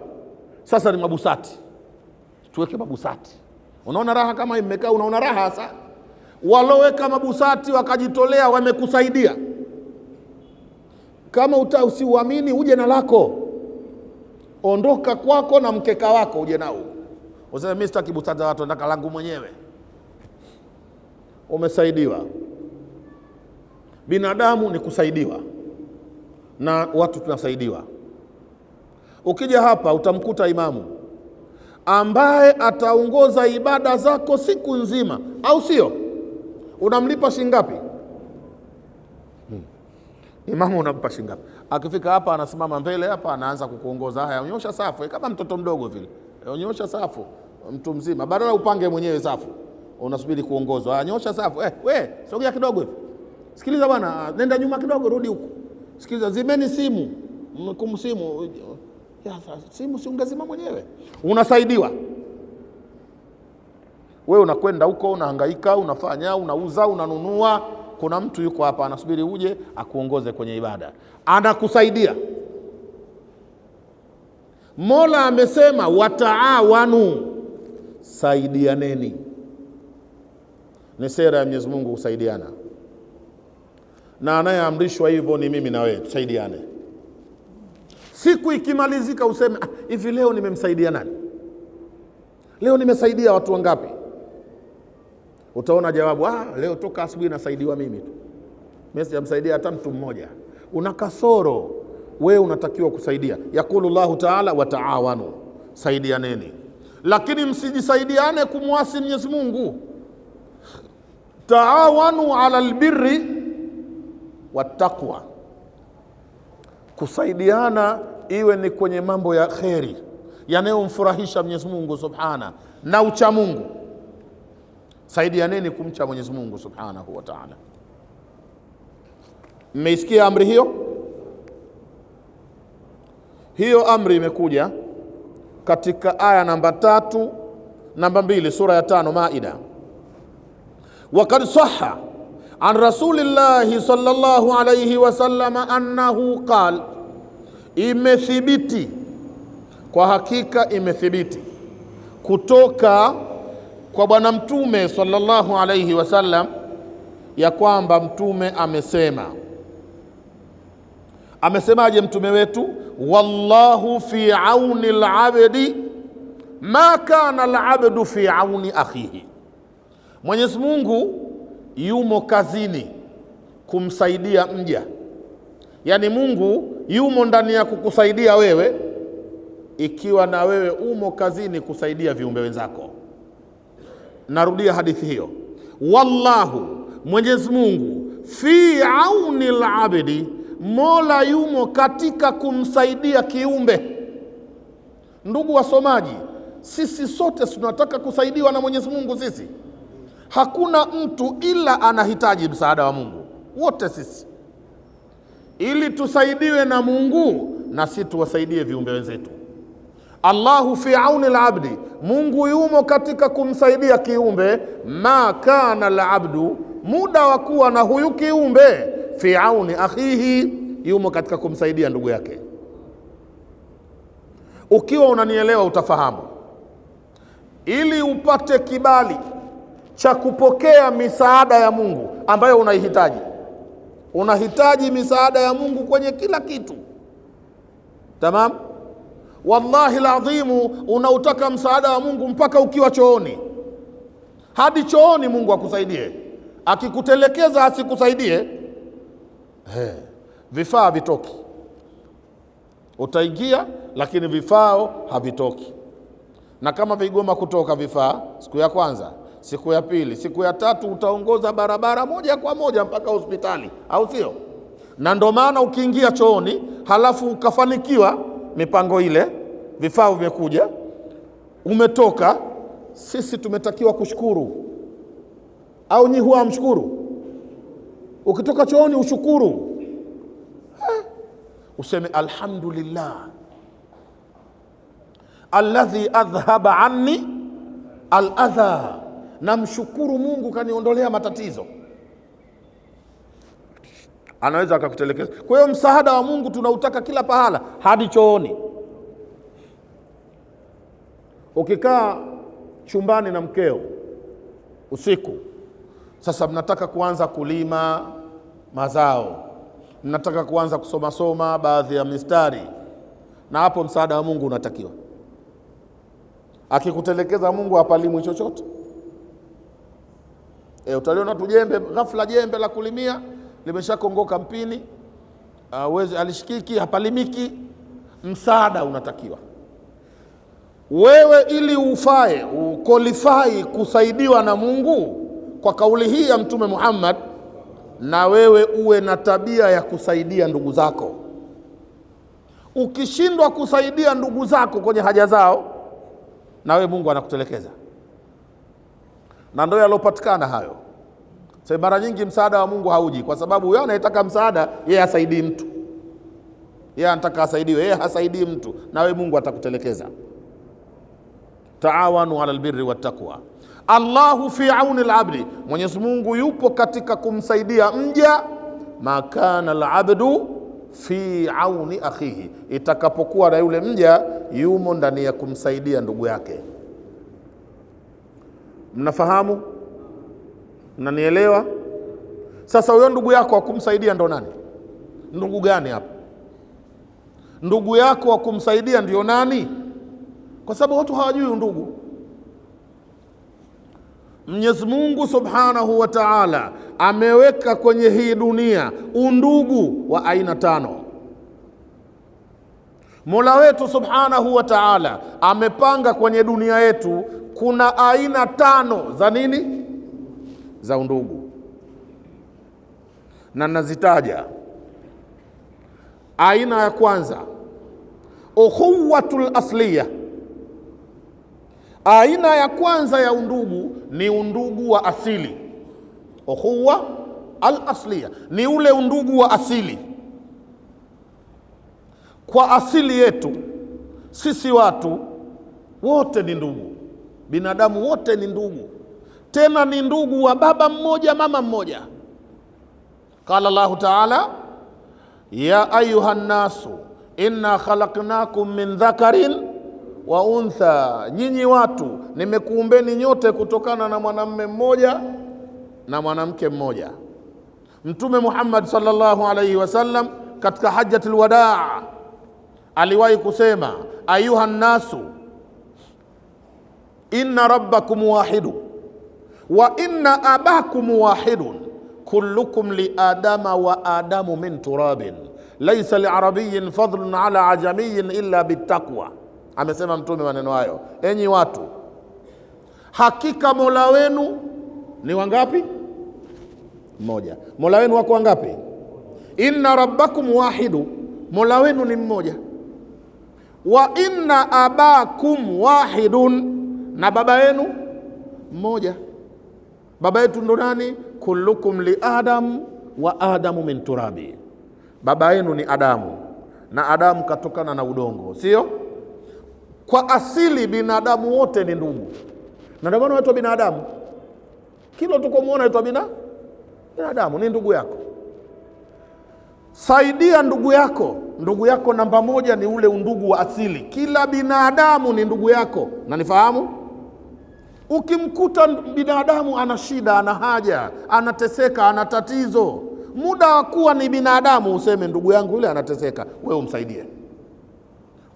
sasa ni mabusati, tuweke mabusati. Unaona raha kama imekaa, unaona raha sasa. Waloweka mabusati wakajitolea, wamekusaidia. Kama usiuamini uje na lako, ondoka kwako na mkeka wako uje nao. Useme mimi sitaki bustani za watu, nataka langu mwenyewe. Umesaidiwa. Binadamu ni kusaidiwa na watu tunasaidiwa. Ukija hapa utamkuta imamu ambaye ataongoza ibada zako siku nzima, au sio? Unamlipa shilingi ngapi? Imamu unampa shilingi ngapi? Akifika hapa anasimama mbele hapa, anaanza kukuongoza. Haya, unyosha safu kama mtoto mdogo vile. Unyosha safu mtu mzima, badala upange mwenyewe safu, unasubiri kuongozwa. Nyosha safu. We, sogea kidogo hivi. Sikiliza bwana, nenda nyuma kidogo, rudi huko. Sikiliza, zimeni simu. Kumsimu. Ya, simu si ungezima mwenyewe. Unasaidiwa. Wewe unakwenda huko, unahangaika, unafanya, unauza, unanunua. Kuna mtu yuko hapa anasubiri uje akuongoze kwenye ibada. Anakusaidia. Mola amesema wataawanu, saidianeni. Ni sera ya Mwenyezi Mungu kusaidiana. Na anayeamrishwa hivyo ni mimi na wewe, tusaidiane. Siku ikimalizika useme hivi, leo nimemsaidia nani? Leo nimesaidia watu wangapi? Utaona jawabu, leo toka asubuhi nasaidiwa mimi tu. Mimi sijamsaidia hata mtu mmoja. Una kasoro, wewe unatakiwa kusaidia. Yakulu Allahu Ta'ala wataawanu, saidianeni. Lakini msijisaidiane kumwasi Mwenyezi Mungu. Taawanu ala albirri wattaqwa, kusaidiana iwe ni kwenye mambo ya kheri yanayomfurahisha Mwenyezi Mungu Subhana na ucha Mungu. Saidianeni kumcha Mwenyezi Mungu Subhanahu wa Ta'ala. Mmeisikia amri hiyo? Hiyo amri imekuja katika aya namba 3, namba 2, sura ya 5 Maida. Waqad sahha an Rasulillahi sallallahu alayhi wasallam annahu qala, imethibiti, kwa hakika imethibiti kutoka kwa Bwana Mtume sallallahu alayhi wasallam ya kwamba Mtume amesema. Amesemaje Mtume wetu? Wallahu fi auni al-abdi ma kana al-abdu fi auni akhihi, Mwenyezi Mungu yumo kazini kumsaidia mja. Yani Mungu yumo ndani ya kukusaidia wewe, ikiwa na wewe umo kazini kusaidia viumbe wenzako. Narudia hadithi hiyo, wallahu, Mwenyezi Mungu, fi auni al-abdi, Mola yumo katika kumsaidia kiumbe. Ndugu wasomaji, sisi sote tunataka kusaidiwa na Mwenyezi Mungu. Sisi hakuna mtu ila anahitaji msaada wa Mungu, wote sisi, ili tusaidiwe na Mungu na sisi tuwasaidie viumbe wenzetu. Allahu fi auni al-abdi, Mungu yumo katika kumsaidia kiumbe. Ma kana al-abdu, muda wa kuwa na huyu kiumbe, fi auni akhihi, yumo katika kumsaidia ndugu yake. Ukiwa unanielewa utafahamu, ili upate kibali cha kupokea misaada ya Mungu ambayo unaihitaji. Unahitaji misaada ya Mungu kwenye kila kitu. Tamam? Wallahi alazim, unautaka msaada wa Mungu mpaka ukiwa chooni. Hadi chooni Mungu akusaidie. Akikutelekeza asikusaidie, vifaa vitoki. Utaingia lakini vifaa havitoki. Na kama vigoma kutoka vifaa, siku ya kwanza, siku ya pili, siku ya tatu utaongoza barabara moja kwa moja mpaka hospitali, au sio? Na ndo maana ukiingia chooni halafu ukafanikiwa mipango ile, vifaa vimekuja, umetoka, sisi tumetakiwa kushukuru. Au nyi huwa mshukuru? Ukitoka chooni ushukuru. Useme alhamdulillah alladhi adhhaba anni al-adha, namshukuru Mungu kaniondolea matatizo. Anaweza akakutelekeza. Kwa hiyo msaada wa Mungu tunautaka kila pahala, hadi chooni. Ukikaa chumbani na mkeo usiku, sasa mnataka kuanza kulima mazao, nataka kuanza kusoma baadhi ya mistari, na hapo msaada wa Mungu unatakiwa. Akikutelekeza Mungu hapalimwi chochote. Utaliona tu jembe, ghafla jembe la kulimia limeshakongoka mpini, alishikiki, hapalimiki. Msaada unatakiwa. Wewe ili ufae, uqualify kusaidiwa na Mungu kwa kauli hii ya Mtume Muhammad, na wewe uwe na tabia ya kusaidia ndugu zako. Ukishindwa kusaidia ndugu zako kwenye haja zao, na wewe Mungu anakutelekeza. Na ndio yalopatikana hayo. Sasa mara nyingi msaada wa Mungu hauji kwa sababu yeye anayetaka msaada, yeye hasaidii mtu. Yeye anataka asaidiwe, yeye hasaidii mtu, na wewe Mungu atakutelekeza. Taawanu ala albirri wattaqwa. Allahu fi auni alabdi, Mwenyezi Mungu yupo katika kumsaidia mja. Makana alabdu fi auni akhihi, itakapokuwa na yule mja yumo ndani ya kumsaidia ndugu yake. Mnafahamu? Mnanielewa? Sasa huyo ndugu yako wa kumsaidia ndo nani? Ndugu gani hapo? Ndugu yako wa kumsaidia ndio nani? Kwa sababu watu hawajui ndugu. Mwenyezi Mungu Subhanahu wa Ta'ala ameweka kwenye hii dunia undugu wa aina 5. Mola wetu Subhanahu wa Ta'ala amepanga kwenye dunia yetu kuna aina 5 za nini? Za undugu. Na nazitaja. Aina ya kwanza, ukhuwatul asliya. Aina ya kwanza ya undugu ni undugu wa asili. Ukhuwa al-asliya ni ule undugu wa asili. Kwa asili yetu sisi watu wote ni ndugu. Binadamu wote ni ndugu. Tena ni ndugu wa baba mmoja, mama mmoja. Qala Allahu Ta'ala, ya ayuhan nasu inna khalaqnakum min dhakarin wa untha, nyinyi watu nimekuumbeni nyote kutokana na mwanamume mmoja na mwanamke mmoja. Mtume Muhammad sallallahu alayhi wasallam katika hajjatul wadaa aliwahi kusema, ayuhan nasu inna rabbakum wahidu wa inna abakum wahidun kullukum li adama wa adamu min turabin laysa li arabiyyin fadlun ala ajamiyyin illa bittaqwa. Amesema Mtume maneno hayo, enyi watu, hakika Mola wenu ni wangapi? Mmoja. Mola wenu wako wangapi? Inna rabbakum wahidu, Mola wenu ni mmoja. Wa inna abakum wahidun, na baba yenu mmoja. Baba yetu ndo nani? Kullukum li adam wa adamu min turabi. Baba yenu ni Adamu, na Adamu katokana na udongo, sio? Kwa asili binadamu wote ni ndugu. Na ndio maana waitwa binadamu. Kila tukomuona waitwa binadamu, ni ndugu yako. Saidia ndugu yako. Ndugu yako namba moja ni ule undugu wa asili. Kila binadamu ni ndugu yako. Na nifahamu? Ukimkuta binadamu ana shida, ana haja, anateseka, ana tatizo, muda wa kuwa ni binadamu useme ndugu yangu yule anateseka, wewe umsaidie.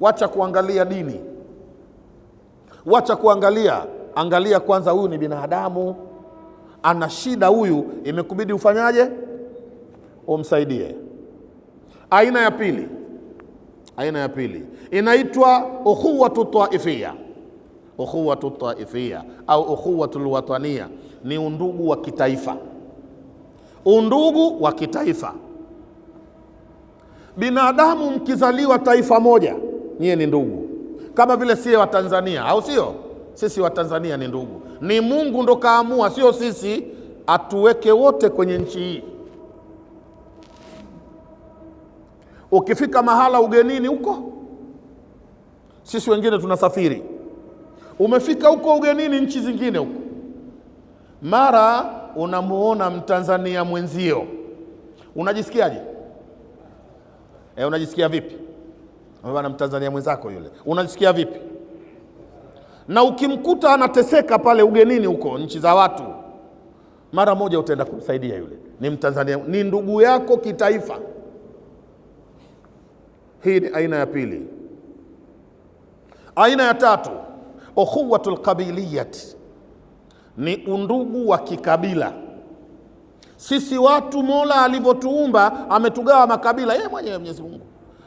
Wacha kuangalia dini. Wacha angalia kwanza huyu ni binadamu, ana shida huyu, imekubidi ufanyaje? Umsaidie. Aina ya pili inaitwa ukhuwatu taifia. Ukhuwatu taifia au ukhuwatul watania ni undugu wa kitaifa. Undugu wa kitaifa. Binadamu mkizaliwa taifa moja, nyie ni ndugu. Kama vile sie wa Tanzania, au sio? Sisi wa Tanzania ni ndugu. Ni Mungu ndo kaamua, sio sisi, atuweke wote kwenye nchi hii. Ukifika mahala ugenini huko, sisi wengine tunasafiri. Umefika huko ugenini nchi zingine huko, mara unamuona Mtanzania mwenzio, unajisikiaje? Unajisikia vipi? Bwana, Mtanzania mwenzako yule, unajisikia vipi? Na ukimkuta anateseka pale ugenini huko nchi za watu, mara moja utaenda kumsaidia yule. Ni Mtanzania, ni ndugu yako kitaifa. Hii ni aina ya pili. Aina ya tatu, ukhuwatul qabiliyati, ni undugu wa kikabila. Sisi watu Mola alivyotuumba ametugawa makabila yeye mwenyewe Mwenyezi Mungu.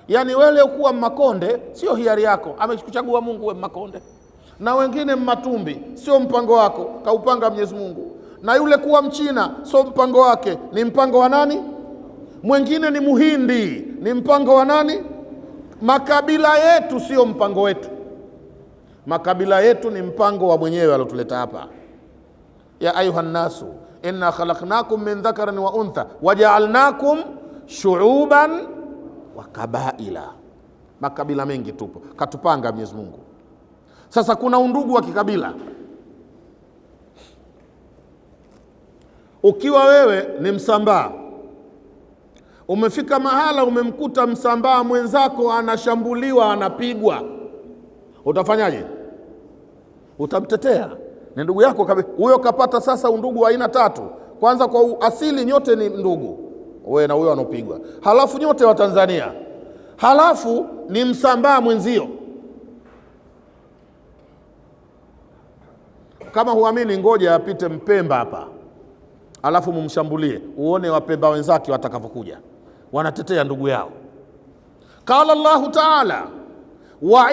Yaani wewe kuwa Mmakonde sio hiari yako, amekuchagua Mungu wewe Mmakonde. Na wengine Mmatumbi sio mpango wako, kaupanga Mwenyezi Mungu. Na yule kuwa Mchina sio mpango wake, ni mpango wa nani? Mwingine ni Muhindi, ni mpango wa nani? Makabila yetu sio mpango wetu. Makabila yetu ni mpango wa mwenyewe alotuleta hapa. Ya ayuhan nasu inna khalaqnakum min dhakarin wa untha waja'alnakum shu'uban wa kabaila. Makabila mengi tupo, katupanga Mwenyezi Mungu. Sasa kuna undugu wa kikabila. Ukiwa wewe ni Msambaa, umefika mahala umemkuta Msambaa mwenzako anashambuliwa, anapigwa, utafanyaje? Utamtetea, ni ndugu yako huyo. Kapata sasa undugu wa aina tatu. Kwanza, kwa asili nyote ni ndugu, wewe na huyo anopigwa, halafu nyote wa Tanzania, halafu ni Msambaa mwenzio. Kama huamini, ngoja apite Mpemba hapa, halafu mumshambulie, uone Wapemba wenzake watakavyokuja, wanatetea ndugu yao. Qala Allahu Ta'ala, wa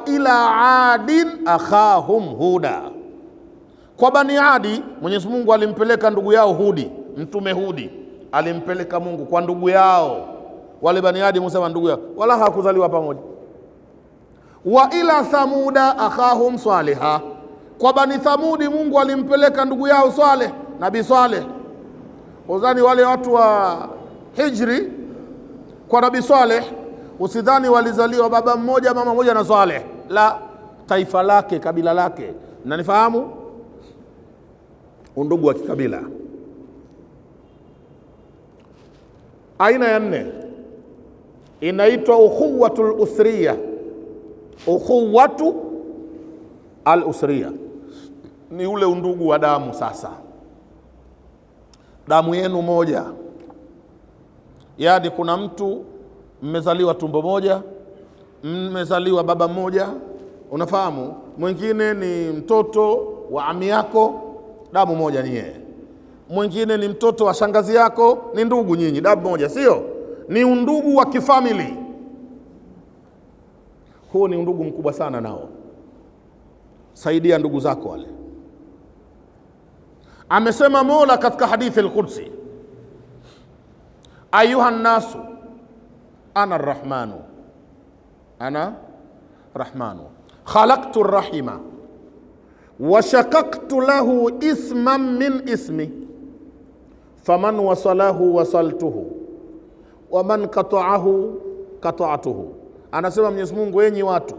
ila adin akhahum huda. Kwa Bani Adi Mwenyezi Mungu alimpeleka ndugu yao Hudi, Mtume Hudi alimpeleka Mungu kwa ndugu yao wale Bani Adi, musema ndugu yao, wala hakuzaliwa pamoja. Wa ila Thamuda akhahum Saliha. Kwa Bani Thamudi Mungu alimpeleka ndugu yao Saleh, Nabii Saleh. Uzani wale watu wa Hijri kwa Nabii Saleh, usidhani walizaliwa baba mmoja mama mmoja na Saleh, la, taifa lake, kabila lake. Na nifahamu undugu wa kikabila. Aina ya nne inaitwa ukhuwatul usriya. Ukhuwatu al-usriya ni ule undugu wa damu. Sasa damu yenu moja, yaani kuna mtu mmezaliwa tumbo moja, mmezaliwa baba mmoja, unafahamu, mwingine ni mtoto wa ami yako, damu moja ni yeye. Mwingine ni mtoto wa shangazi yako, ni ndugu nyinyi, damu moja, sio? Ni undugu wa kifamili. Huo ni undugu mkubwa sana nao. Saidia ndugu zako wale. Amesema Mola katika hadithi al-Qudsi, ayuha nasu ana rahmanu, ana rahmanu khalaqtu rahima wa shaqaqtu lahu isman min ismi faman wasalahu wasaltuhu wa man qata'ahu qata'tuhu. Anasema Mwenyezi Mungu, enyi watu,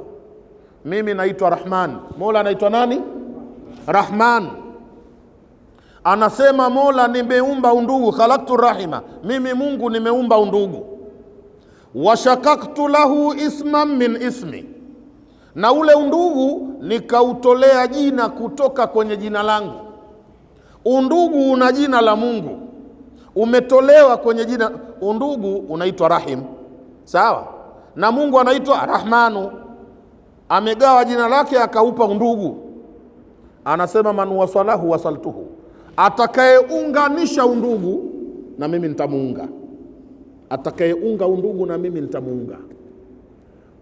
mimi naitwa Rahman. Mola anaitwa nani? Rahman. Anasema Mola, nimeumba undugu, khalaqtu rahima, mimi Mungu nimeumba undugu. Washakaktu lahu isman min ismi, na ule undugu nikautolea jina kutoka kwenye jina langu. Undugu una jina la Mungu, umetolewa kwenye jina. Undugu unaitwa Rahim, sawa, na Mungu anaitwa Rahmanu, amegawa jina lake akaupa undugu. Anasema man wasalahu wasaltuhu, atakayeunganisha undugu na mimi nitamuunga, atakayeunga undugu na mimi nitamuunga.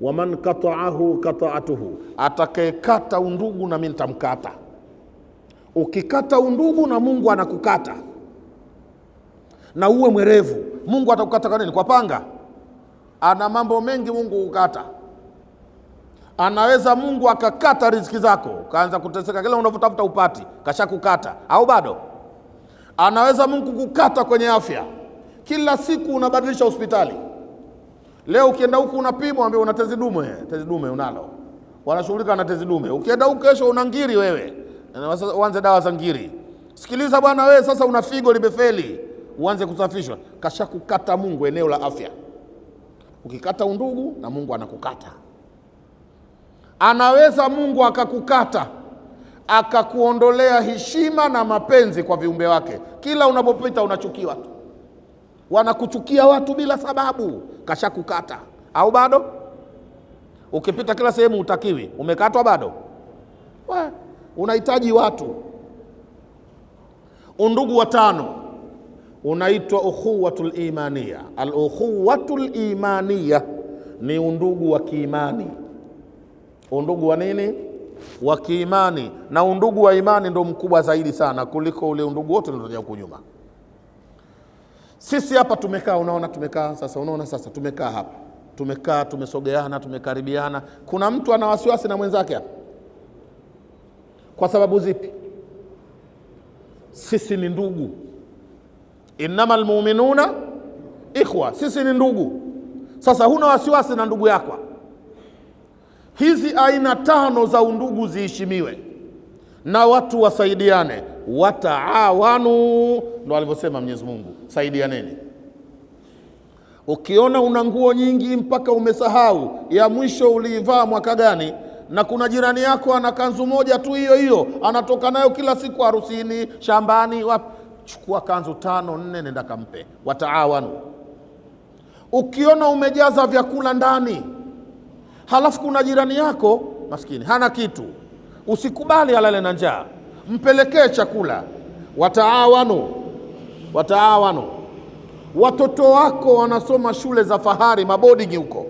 Wa man qata'ahu qata'tuhu, atakayekata undugu na mimi nitamkata. Ukikata undugu na Mungu anakukata. Na uwe mwerevu, Mungu atakukata kwa nini? Kwa panga? Ana mambo mengi Mungu kukata. Anaweza Mungu akakata riziki zako, kaanza kuteseka, kila unavyotafuta upati, kashakukata, au bado? Anaweza Mungu kukata kwenye afya, kila siku unabadilisha hospitali. Leo ukienda huku unapimwa, ambao una tezi dume, tezi dume unalo, wanashughulika na tezi dume. Ukienda huku kesho una ngiri, wewe uanze dawa za ngiri. Sikiliza bwana, wewe sasa una figo limefeli, uanze kusafishwa. Kashakukata Mungu eneo la afya. Ukikata undugu na Mungu anakukata. Anaweza Mungu akakukata, akakuondolea heshima na mapenzi kwa viumbe wake. Kila unapopita unachukiwa tu, wanakuchukia watu bila sababu, kashakukata. au bado? Ukipita kila sehemu utakiwi, umekatwa bado? Unahitaji watu. Undugu wa tano unaitwa ukhuwatul imaniya. Al-ukhuwatul imaniya ni undugu wa kiimani. Undugu wa nini? Wa kiimani. Na undugu wa imani ndo mkubwa zaidi sana kuliko ule undugu wote uliotaja huko nyuma. Sisi hapa tumekaa, unaona tumekaa sasa, unaona sasa tumekaa hapa. Tumekaa, tumesogeana, tumekaribiana. Kuna mtu ana wasiwasi na mwenzake hapa? Kwa sababu zipi? Sisi ni ndugu. Innamal mu'minuna ikhwa, sisi ni ndugu. Sasa huna wasiwasi na ndugu yako. Hizi aina tano za undugu ziheshimiwe na watu wasaidiane. Wataawanu, ndo alivyosema Mwenyezi Mungu, saidianeni. Ukiona una nguo nyingi mpaka umesahau ya mwisho uliivaa mwaka gani, na kuna jirani yako ana kanzu moja tu hiyo hiyo anatoka nayo kila siku harusini, shambani, chukua kanzu 5 4 nenda kampe. Wataawanu. Ukiona umejaza vyakula ndani, halafu kuna jirani yako maskini hana kitu, usikubali alale na njaa, mpelekee chakula. Wataawanu. Wataawanu. Watoto wako wanasoma shule za fahari, maboarding huko,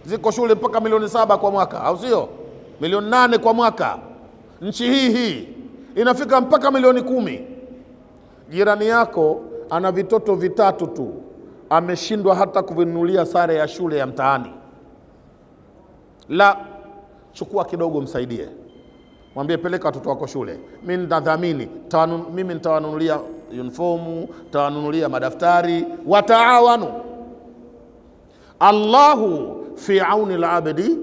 ziko shule mpaka milioni 7 kwa mwaka, au sio? Milioni 8 kwa mwaka. Nchi hii inafika mpaka milioni 10. Jirani yako ana vitoto 3 tu, ameshindwa hata kuvinunulia sare ya shule ya mtaani. La, chukua kidogo msaidie, mwambie peleka watoto wako shule, mimi nitadhamini, mimi nitawanunulia uniformu, nitawanunulia madaftari. Wataawanu. Allahu fi auni al-abdi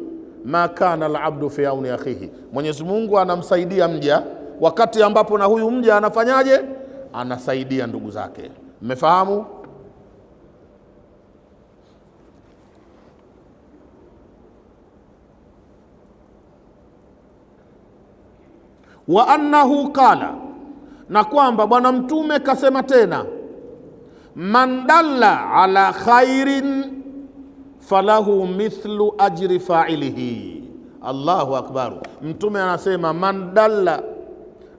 ma kana al-abdu fi auni akhihi. Mwenyezi Mungu anamsaidia mja wakati ambapo na huyu mja anafanyaje? Anasaidia ndugu zake. Mmefahamu? Wa annahu qala, na kwamba Bwana Mtume kasema tena, man dalla ala khairin falahu mithlu ajri fa'ilihi. Allahu akbar. Mtume anasema man dalla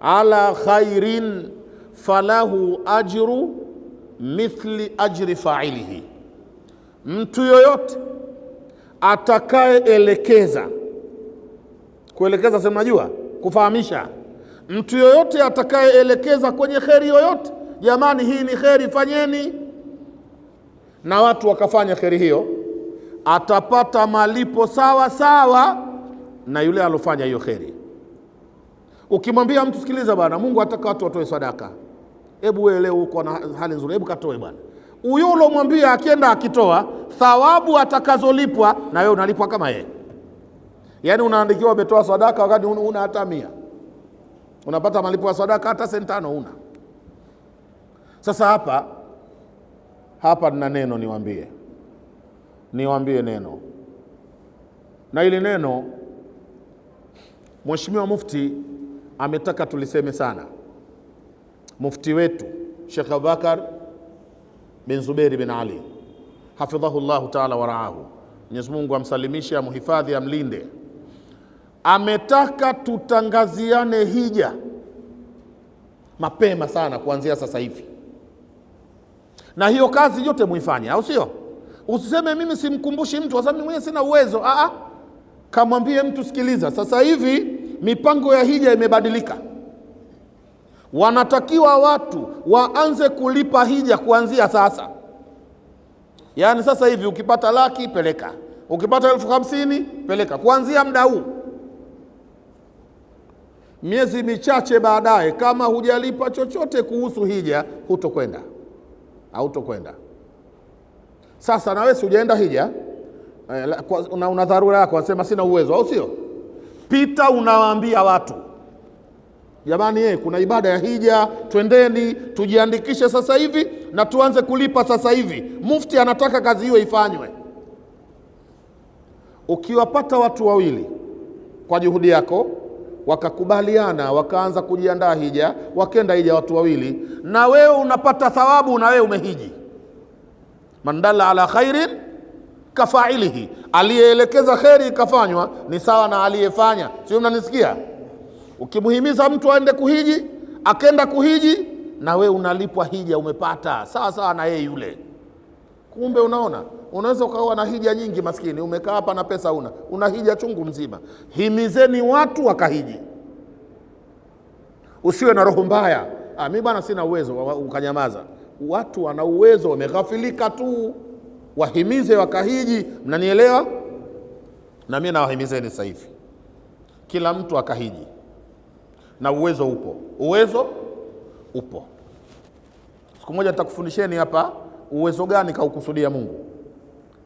ala khairin falahu ajru mithli ajri fa'ilihi. Mtu yoyote atakayeelekeza, kuelekeza sema najua kufahamisha, mtu yoyote atakayeelekeza kwenye kheri yoyote, jamani hii ni kheri fanyeni, na watu wakafanya kheri hiyo, atapata malipo sawa sawa na yule alofanya hiyo kheri. Ukimwambia mtu sikiliza bwana, Mungu ataka watu watoe sadaka, hebu wewe leo uko na hali nzuri, hebu katoe bwana. Huyo ulomwambia akienda akitoa, thawabu atakazolipwa na wewe unalipwa kama yeye. Yaani unaandikiwa umetoa sadaka wakati una hata 100. Unapata malipo ya sadaka hata senti 5 una. Sasa hapa nina neno niwaambie neno. Na ile neno Mheshimiwa Mufti ametaka tuliseme sana. Mufti wetu Sheikh Abubakar bin Zubair bin Ali hafidhahullahu ta'ala wa raahu, Mwenyezi Mungu amsalimishe, amhifadhi, amlinde. Ametaka tutangaziane hija mapema sana kuanzia sasa hivi, na hiyo kazi yote muifanye, au sio? Usiseme mimi simkumbushi mtu kwa sababu mimi mwenyewe sina uwezo. Kamwambie mtu sikiliza, sasa hivi mipango ya hija imebadilika, wanatakiwa watu waanze kulipa hija kuanzia sasa. Yaani sasa hivi ukipata laki peleka, ukipata 50,000 peleka, kuanzia muda huu. Miezi michache baadaye, kama hujalipa chochote kuhusu hija, hautokwenda. Sasa na wewe si hujaenda hija, una dharura yako, unasema sina uwezo, au sio? Pita unawaambia watu, jamani kuna ibada ya hija, twendeni tujiandikishe sasa hivi na tuanze kulipa sasa hivi. Mufti anataka kazi hiyo ifanywe. Ukiwapata watu wawili kwa juhudi yako, wakakubaliana, wakaanza kujiandaa hija, wakenda hija watu wawili, na wewe unapata thawabu, na wewe umehiji. Man dalla ala khairin kafailihi, aliyeelekeza kheri ikafanywa ni sawa na aliyefanya. Sio, mnanisikia? Ukimhimiza mtu aende kuhiji, akenda kuhiji, na we unalipwa hija, umepata sawa sawa na yeye yule. Kumbe unaona, unaweza ukawa na hija nyingi, maskini umekaa hapa na pesa una hija chungu mzima. Himizeni watu wakahiji, usiwe na roho mbaya. Mimi bwana sina uwezo, ukanyamaza. Watu wana uwezo, wameghafilika tu, wahimize wakahiji. Mnanielewa? Na mimi nawahimizeni sasa hivi, kila mtu akahiji, na uwezo upo. Siku moja nitakufundisheni hapa uwezo gani kaukusudia Mungu.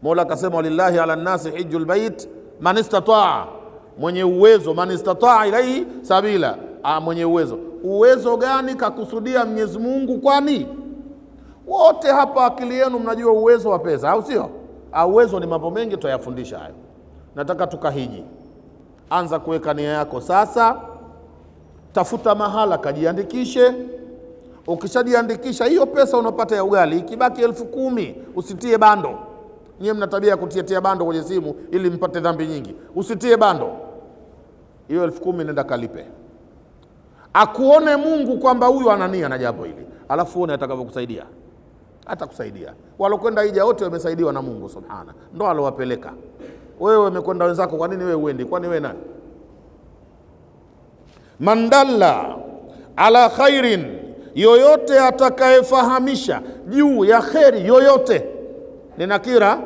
Mola akasema walillahi ala nasi hijjul bait man istataa, mwenye uwezo, man istataa ilaihi sabila, mwenye uwezo. Uwezo gani kakusudia Mwenyezi Mungu? Kwani wote hapa akili yenu mnajua uwezo wa pesa, au sio? Uwezo ni mambo mengi, tutayafundisha hayo. Nataka tukahiji. Anza kuweka nia yako sasa, tafuta mahala kajiandikishe. Ukishajiandikisha, hiyo pesa unapata ya ugali, ikibaki 10,000 usitie bando. Nyie mna tabia ya kutia bando kwenye simu ili mpate dhambi nyingi. Usitie bando. Hiyo 10,000 nenda kalipe. Akuone Mungu kwamba huyu ana nia na jambo hili, alafu uone atakavyokusaidia. Atakusaidia. Walokwenda hija wote wamesaidiwa na Mungu subhana, ndo alowapeleka. Wewe umekwenda wenzako, kwa nini wewe uendi? Kwani wewe nani? Mandalla ala khairin, yoyote atakayefahamisha juu ya kheri yoyote, ni nakira.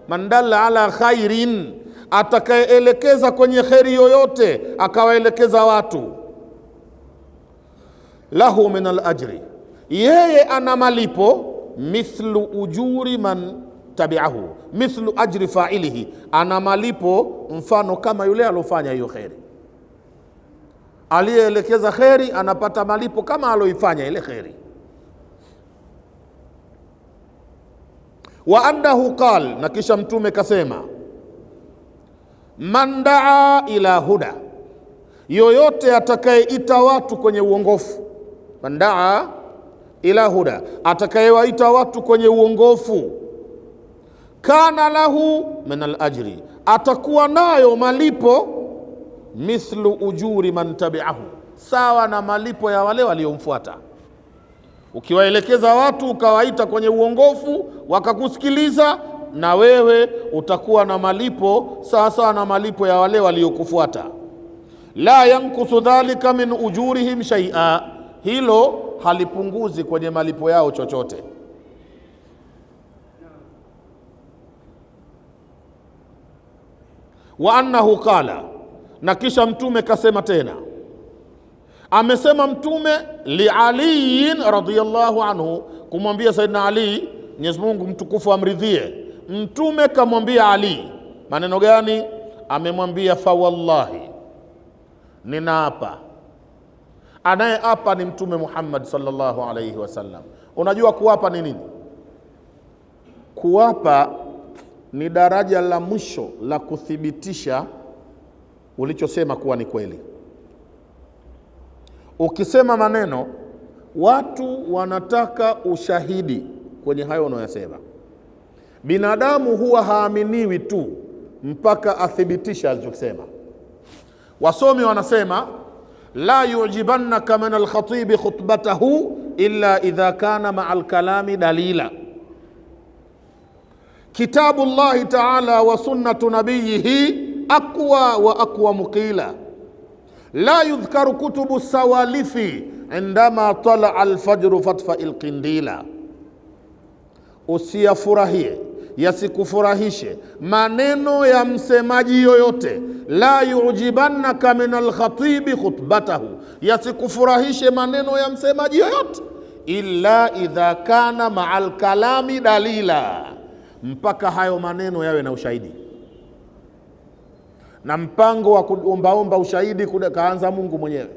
Mandalla ala khairin, atakayeelekeza kwenye kheri yoyote, akawaelekeza watu. Lahu min al-ajri, yeye ana malipo. Mithlu ujuri man tabi'ahu, mithlu ajri fa'ilihi, ana malipo mfano kama yule alofanya hiyo kheri. Aliyeelekeza kheri anapata malipo kama aloifanya ile kheri. Wa annahu qal, na kisha Mtume kasema, man daa ila huda, yoyote atakayeita watu kwenye uongofu. Man daa ila huda, atakayewaita watu kwenye uongofu. Kana lahu min al-ajri, atakuwa nayo malipo. Mithlu ujuri man tabi'ahu, sawa na malipo ya wale waliomfuata. Ukiwaelekeza watu ukawaita kwenye uongofu wakakusikiliza, na wewe utakuwa na malipo sawa sawa na malipo ya wale waliokufuata. La yankusu dhalika min ujurihim shay'a, hilo halipunguzi kwenye malipo yao chochote. Wa annahu qala, na kisha Mtume kasema tena. Amesema Mtume li Ali radhiyallahu anhu, kumwambia Saidina Ali, Mwenyezi Mungu mtukufu amridhie. Mtume kamwambia Ali maneno gani? Amemwambia fa wallahi, ninaapa. Anayeapa ni Mtume Muhammad sallallahu alayhi wasallam. Unajua kuapa ni nini? Kuapa ni daraja la mwisho la kuthibitisha ulichosema kuwa ni kweli. Ukisema maneno, watu wanataka ushahidi kwenye hayo unayosema. Binadamu huwa haaminiwi tu mpaka athibitisha alichosema. Wasomi wanasema la yujibannaka min al-khatib khutbatahu illa idha kana ma'a al-kalami dalila. Kitabu Allah ta'ala wa sunnatu nabiyihi aqwa wa aqwa muqila. La yudhkaru kutubu sawalifi indama tala al-fajru fatfa il-qindila. Usiyafurahie, yasikufurahishe maneno ya msemaji yoyote. La yujibannaka min al-khatibi khutbatahu, yasikufurahishe maneno ya msemaji yoyote, illa idha kana ma'al kalami dalila, mpaka hayo maneno yawe na ushahidi. Na mpango wa kuombaomba ushahidi kaanza Mungu mwenyewe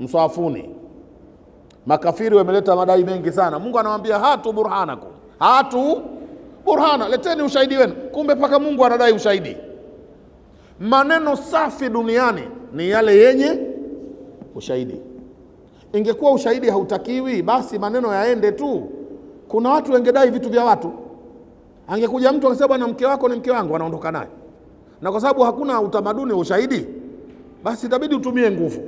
mswafuni. Makafiri wameleta madai mengi sana. Mungu anamwambia hatu burhanakum, hatu burhana, leteni ushahidi wenu. Kumbe paka Mungu anadai ushahidi. Maneno safi duniani ni yale yenye ushahidi. Ingekuwa ushahidi hautakiwi, basi maneno yaende tu. Kuna watu wengedai vitu vya watu. Angekuja mtu akasema bwana, mke wako ni mke wangu, anaondoka naye. Na kwa sababu hakuna utamaduni wa ushahidi, basi itabidi utumie nguvu.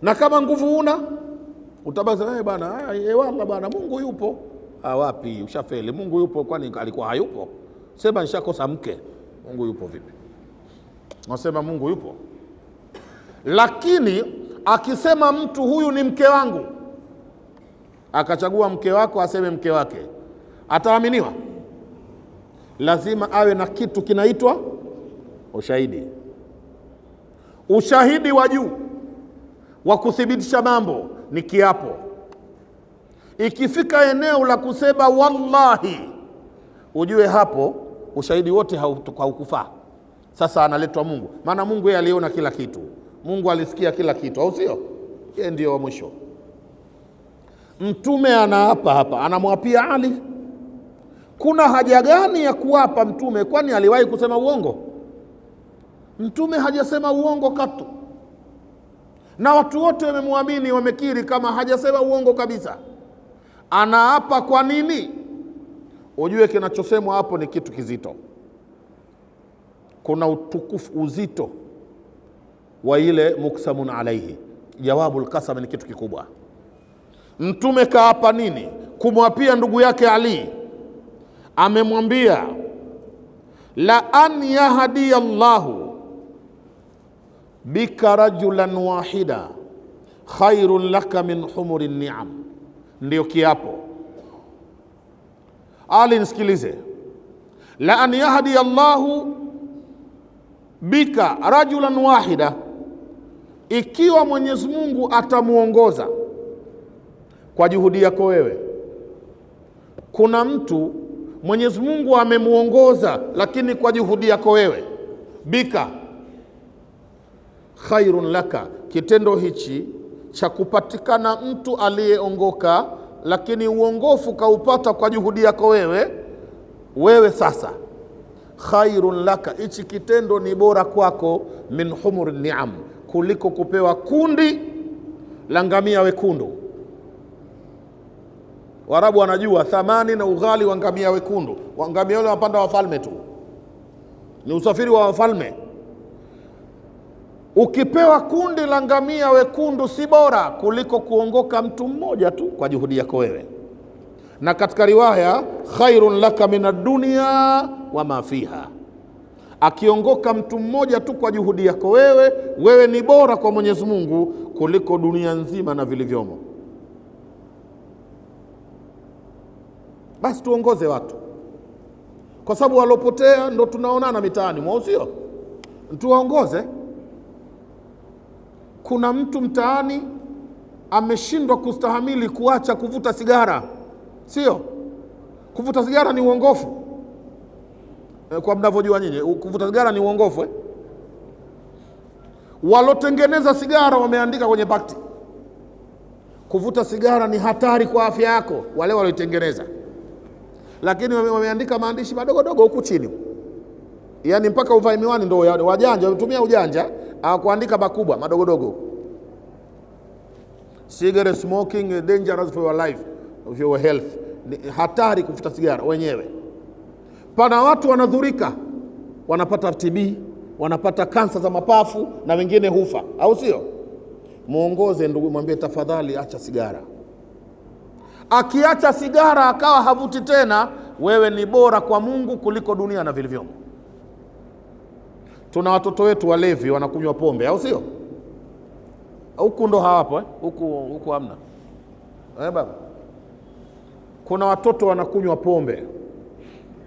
Na kama nguvu una, utabaki bwana, wallah bwana, Mungu yupo. Wapi, ushafeli. Mungu yupo kwani alikuwa hayupo? Sema nishakosa mke, Mungu yupo vipi? Nasema Mungu yupo. Lakini akisema mtu huyu ni mke wangu, akachagua mke wako aseme mke wake, ataaminiwa? Lazima awe na kitu kinaitwa ushahidi. Ushahidi wa juu wa kuthibitisha mambo ni kiapo. Ikifika eneo la kusema wallahi, ujue hapo ushahidi wote haukufaa. Sasa analetwa Mungu, maana Mungu yeye aliona kila kitu, Mungu alisikia kila kitu, au sio? Yeye ndio wa mwisho. Mtume anaapa hapa, anamwapia Ali. Kuna haja gani ya kuapa mtume? Kwani aliwahi kusema uongo? Mtume hajasema uongo katu, na watu wote wamemwamini, wamekiri kama hajasema uongo kabisa. Anaapa kwa nini? Ujue kinachosemwa hapo ni kitu kizito. Kuna utukufu, uzito wa ile muksamun alaihi. Jawabul qasam ni kitu kikubwa. Mtume kaapa nini? Kumwapia ndugu yake Ali. Amemwambia la an yahdi Allahu bika rajulan wahida khairun laka min humuri ni'am. Ndio kiapo. Ali, nisikilize. La an yahdi Allahu bika rajulan wahida, ikiwa Mwenyezi Mungu atamuongoza kwa juhudi yako wewe. Kuna mtu Mwenyezi Mungu amemuongoza, lakini kwa juhudi yako wewe, bika khairun laka, kitendo hichi cha kupatikana mtu aliyeongoka, lakini uongofu kaupata kwa juhudi yako wewe sasa, khairun laka, hichi kitendo ni bora kwako, min humur ni'am, kuliko kupewa kundi la ngamia wekundu. Waarabu wanajua thamani na ughali wa ngamia wekundu. Ngamia wale wapanda wafalme tu, ni usafiri wa wafalme. Ukipewa kundi la ngamia wekundu si bora kuliko kuongoka mtu mmoja tu kwa juhudi yako wewe. Na katika riwaya khairun laka min ad-dunya wa ma fiha, akiongoka mtu mmoja tu kwa juhudi yako wewe ni bora kwa Mwenyezi Mungu kuliko dunia nzima na vilivyomo. Basi tuongoze watu, kwa sababu walopotea ndo tunaonana mitaani mwao, sio? Tuwaongoze. Kuna mtu mtaani ameshindwa kustahamili kuacha kuvuta sigara, sio? Kuvuta sigara ni uongofu. Kwa mnavyojua nyinyi, kuvuta sigara ni uongofu. Walotengeneza sigara wameandika kwenye pakti, kuvuta sigara ni hatari kwa afya yako, wale waliotengeneza. Lakini wameandika maandishi madogo huku chini, yaani mpaka uvae miwani ndio wajanja, wametumia ujanja kuandika makubwa madogo. Cigarette smoking is dangerous for your life, for your health. Hatari kuvuta sigara wenyewe. Pana watu wanadhurika, wanapata TB, wanapata kansa za mapafu na wengine hufa, au sio? Muongoze ndugu, mwambie tafadhali acha sigara. Akiacha sigara akawa havuti tena, wewe ni bora kwa Mungu kuliko dunia na vilivyomo. Tuna watoto wetu walevi wanakunywa pombe, au sio? Huku ndo hawapo huku hamna. Baba, kuna watoto wanakunywa pombe,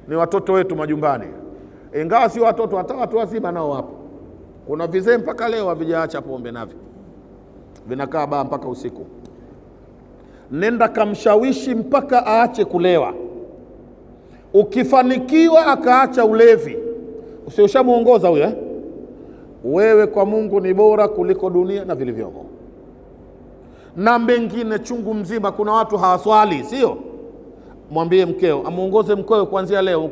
ni watoto wetu majumbani, ingawa si watoto, hata watu wazima nao wapo. Kuna vizee mpaka leo havijaacha pombe, navyo vinakaa baa mpaka usiku. Nenda kamshawishi mpaka aache kulewa. Ukifanikiwa akaacha ulevi, ushamuongoza huyo. Wewe kwa Mungu ni bora kuliko dunia na vilivyomo. Na mengine chungu mzima. Kuna watu hawaswali, sio? Mwambie mkeo, amuongoze mkeo kuanzia leo.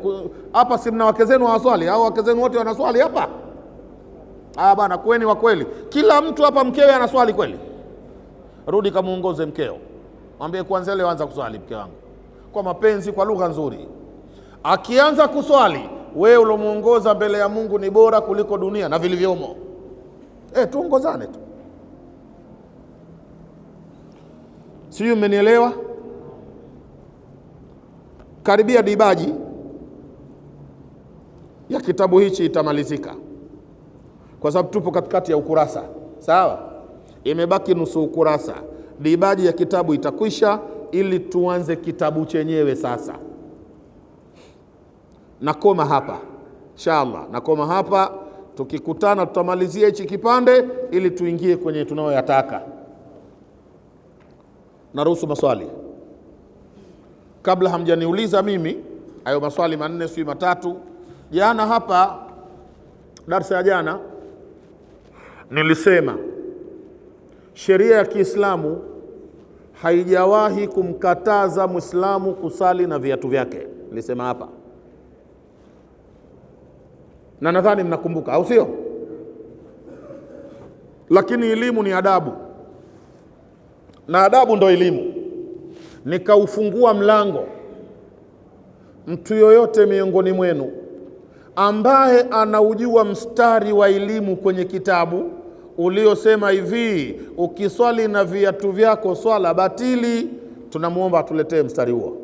Hapa si mna wake zenu hawaswali, au wake zenu wote wanaswali hapa? Bana, kweni wa kweli. Kila mtu hapa mkewe anaswali kweli? Rudi kamuongoze mkeo. Mwambie kuanzia leo anza kuswali mke wangu, kwa mapenzi, kwa lugha nzuri. Akianza kuswali, wewe ulomuongoza mbele ya Mungu ni bora kuliko dunia na vilivyomo. Tuongozane tu. Sijui mmenielewa? Karibia dibaji ya kitabu hichi itamalizika, kwa sababu tupo katikati ya ukurasa. Sawa, imebaki nusu ukurasa. Dibaji ya kitabu itakwisha ili tuanze kitabu chenyewe sasa. Nakoma hapa inshallah, nakoma hapa. Tukikutana tutamalizia hichi kipande ili tuingie kwenye tunayoyataka. Naruhusu maswali. Kabla hamjaniuliza mimi hayo maswali manne si matatu. Jana hapa darasa ya jana nilisema sheria ya Kiislamu haijawahi kumkataza Muislamu kusali na viatu vyake. Nilisema hapa, na nadhani mnakumbuka, au sio? Lakini elimu ni adabu, na adabu ndo elimu. Nikaufungua mlango, mtu yoyote miongoni mwenu ambaye anaujua mstari wa elimu kwenye kitabu uliosema hivi, ukiswali na viatu vyako swala batili, tunamuomba atuletee mstari huo.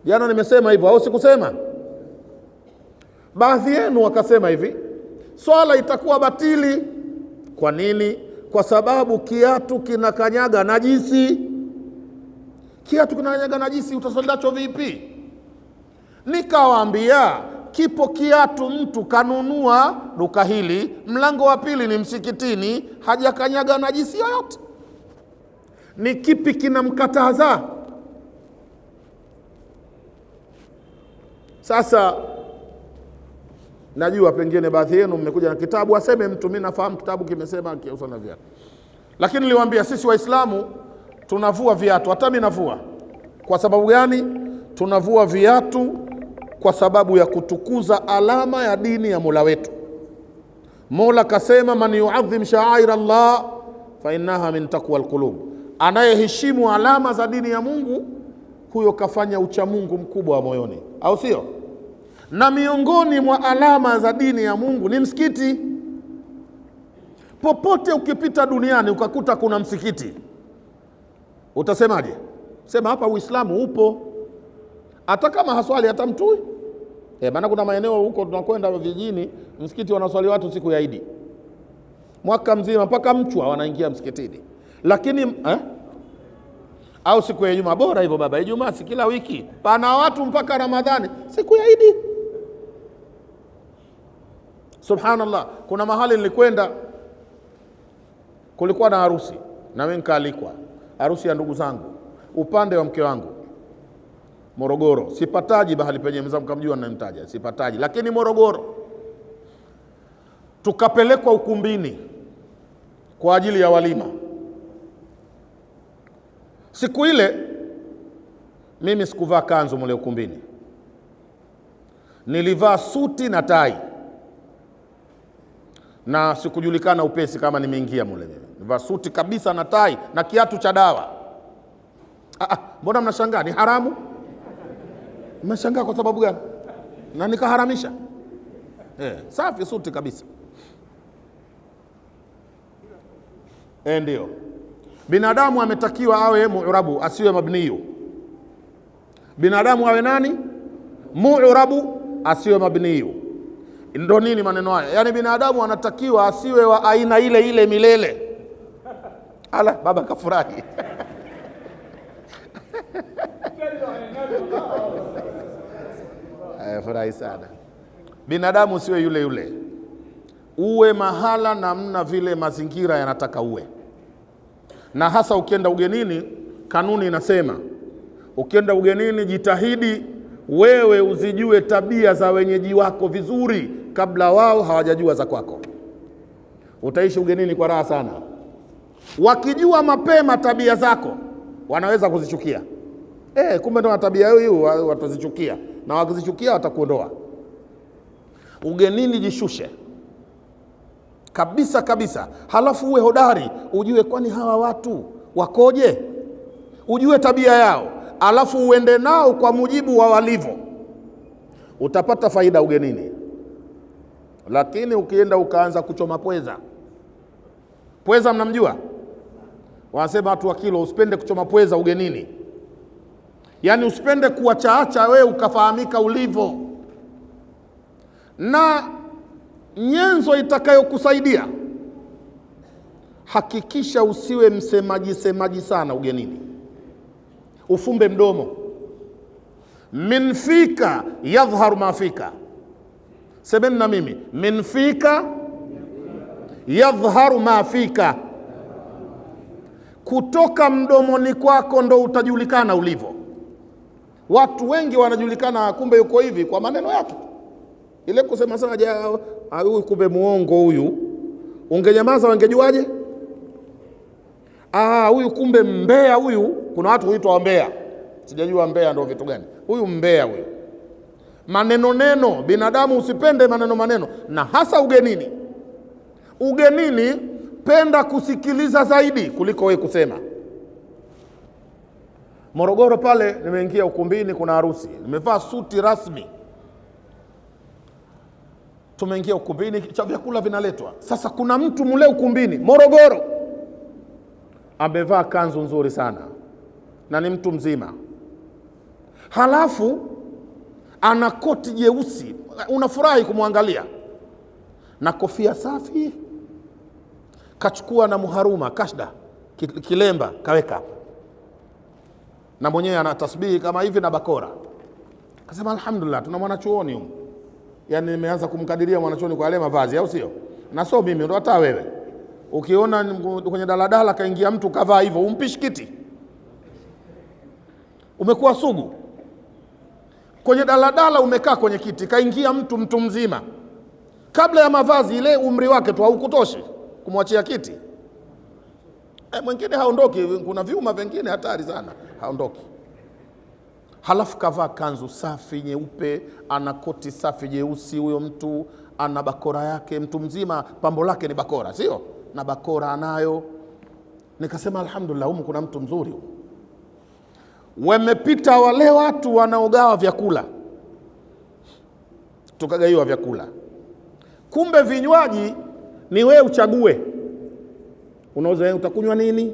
Jana nimesema hivyo au sikusema? Baadhi yenu wakasema hivi, swala itakuwa batili. Kwa nini? Kwa sababu kiatu kinakanyaga najisi. Kiatu kinakanyaga najisi, utaswali nacho vipi? Nikawaambia kipo kiatu mtu kanunua duka hili, mlango wa pili ni msikitini, hajakanyaga najisi yoyote. Ni kipi kinamkataza? Sasa najua pengine baadhi yenu mmekuja na kitabu, aseme mtu mimi nafahamu kitabu kimesema kiusa na viatu. Lakini niliwaambia sisi Waislamu tunavua viatu, hata mimi navua. Kwa sababu gani? Tunavua viatu kwa sababu ya kutukuza alama ya dini ya Mola wetu. Mola kasema, man yuadhim sha'air Allah fa innaha min taqwa alqulub, anayeheshimu alama za dini ya Mungu huyo kafanya uchamungu mkubwa wa moyoni, au sio? Na miongoni mwa alama za dini ya Mungu ni msikiti. Popote ukipita duniani ukakuta kuna msikiti, utasemaje? Sema hapa Uislamu upo, hata kama haswali hata mtu. Maana kuna maeneo huko tunakwenda vijijini, msikiti wanaswali watu siku ya Idi, mwaka mzima mpaka mchwa wanaingia msikitini. Lakini au siku ya Ijumaa, bora hivyo baba, Ijumaa si kila wiki, pana watu mpaka Ramadhani, siku ya Idi. Subhanallah, kuna mahali nilikwenda, kulikuwa na harusi na mimi nikaalikwa, harusi ya ndugu zangu upande wa mke wangu, Morogoro. Sipataji bahali penye mzangu kamjua ninamtaja, sipataji, lakini Morogoro. Tukapelekwa ukumbini kwa ajili ya walima. Siku ile mimi sikuvaa kanzu mule ukumbini, nilivaa suti na tai, na sikujulikana upesi kama nimeingia mule. Nilivaa suti kabisa na tai na kiatu cha dawa. Mbona mnashangaa? Ni haramu? Mnashangaa kwa sababu gani? Na nikaharamisha? Safi, suti kabisa. Ndio binadamu ametakiwa awe mu'rabu, asiwe mabniyu. Binadamu awe nani? Mu'rabu, asiwe mabniyu. Ndio nini maneno haya? Yaani binadamu anatakiwa asiwe wa aina ile ile milele. Ala, baba kafurahi. Furahi sana. Binadamu siwe yule yule, uwe mahala namna vile mazingira yanataka uwe. Na hasa ukienda ugenini, kanuni inasema ukienda ugenini jitahidi wewe uzijue tabia za wenyeji wako vizuri kabla wao hawajajua za kwako. Utaishi ugenini kwa raha sana. Wakijua mapema tabia zako wanaweza kuzichukia. Kumbe ndo tabia hiyo watazichukia, na wakizichukia watakuondoa. Ugenini jishushe kabisa kabisa, halafu uwe hodari, ujue kwani hawa watu wakoje, ujue tabia yao, halafu uende nao kwa mujibu wa walivyo. utapata faida ugenini. Lakini ukienda ukaanza kuchoma pweza, pweza mnamjua? Wanasema watu wa Kilo, usipende kuchoma pweza ugenini. Yaani usipende kuachaacha wewe ukafahamika ulivyo. Na nyenzo itakayokusaidia, hakikisha usiwe msemaji sana ugenini. Ufumbe mdomo. Min fika yadhharu ma fika. Semeni na mimi, min fika yadhharu ma fika. Kutoka mdomoni kwako ndo utajulikana ulivyo. Watu wengi wanajulikana kumbe yuko hivi kwa maneno yake. Ile kusema sana huyu kumbe muongo huyu, ungenyamaza wangejuaje? Huyu kumbe mbea huyu. Kuna watu huitwa mbea, sijajua mbea ndio vitu gani. Huyu mbea huyu. Maneno, binadamu usipende maneno, na hasa ugenini. Ugenini penda kusikiliza zaidi kuliko wewe kusema. Morogoro pale nimeingia ukumbini, kuna harusi, nimevaa suti rasmi. Tumeingia ukumbini, cha vyakula vinaletwa. Sasa kuna mtu mule ukumbini Morogoro amevaa kanzu nzuri sana na ni mtu mzima, halafu ana koti jeusi, unafurahi kumwangalia, na kofia safi, kachukua na muharuma kashda kilemba kaweka, na mwenyewe ana tasbihi kama hivi na bakora. Kasema alhamdulillah, tuna mwanachuoni huyu. Yaani nimeanza kumkadiria mwanachuoni kwa yale mavazi, au sio? Na sio mimi, ndo hata wewe ukiona kwenye daladala kaingia mtu kavaa hivyo, umpishi kiti, umekuwa sugu. Kwenye daladala umekaa kwenye kiti, kaingia mtu mzima, kabla ya mavazi ile umri wake tu haukutoshi kumwachia kiti. Mwingine haondoki, kuna vyuma vingine hatari sana, haondoki. Halafu kavaa kanzu safi nyeupe, ana koti safi jeusi, huyo mtu ana bakora yake, mtu mzima, pambo lake ni bakora, sio? Na bakora anayo. Nikasema alhamdulillah, humu kuna mtu mzuri humu. Wamepita wale watu wanaogawa vyakula, tukagaiwa vyakula. Kumbe vinywaji ni wewe uchague, unauza utakunywa nini.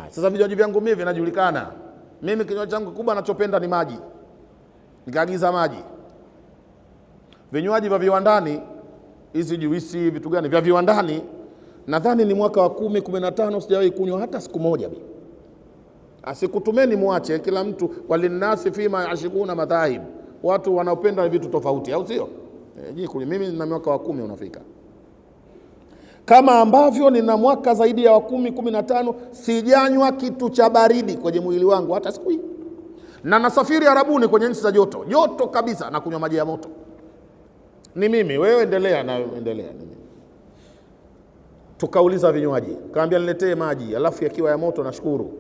Sasa vinywaji vyangu mimi vinajulikana. Mimi kinywaji changu kubwa ninachopenda ni maji, nikaagiza maji. Vinywaji vya viwandani, hizi juisi vitu gani vya viwandani, nadhani ni mwaka wa 10, 15 sijawahi kunywa hata siku moja. Asikutumeni muache, kila mtu walinasi fima yashikuna madhahib, watu wanaopenda vitu tofauti, au sio? Mimi nina mwaka wa 10 unafika, kama ambavyo nina mwaka zaidi ya wa 10, 15 sijanywa kitu cha baridi kwenye mwili wangu hata siku hii. Na nasafiri Arabuni kwenye nchi za joto kabisa, na kunywa maji ya moto. Ni mimi, wewe endelea na endelea. Ni mimi. Tukauliza vinywaji, kaambia niletee maji, alafu yakiwa ya moto nashukuru.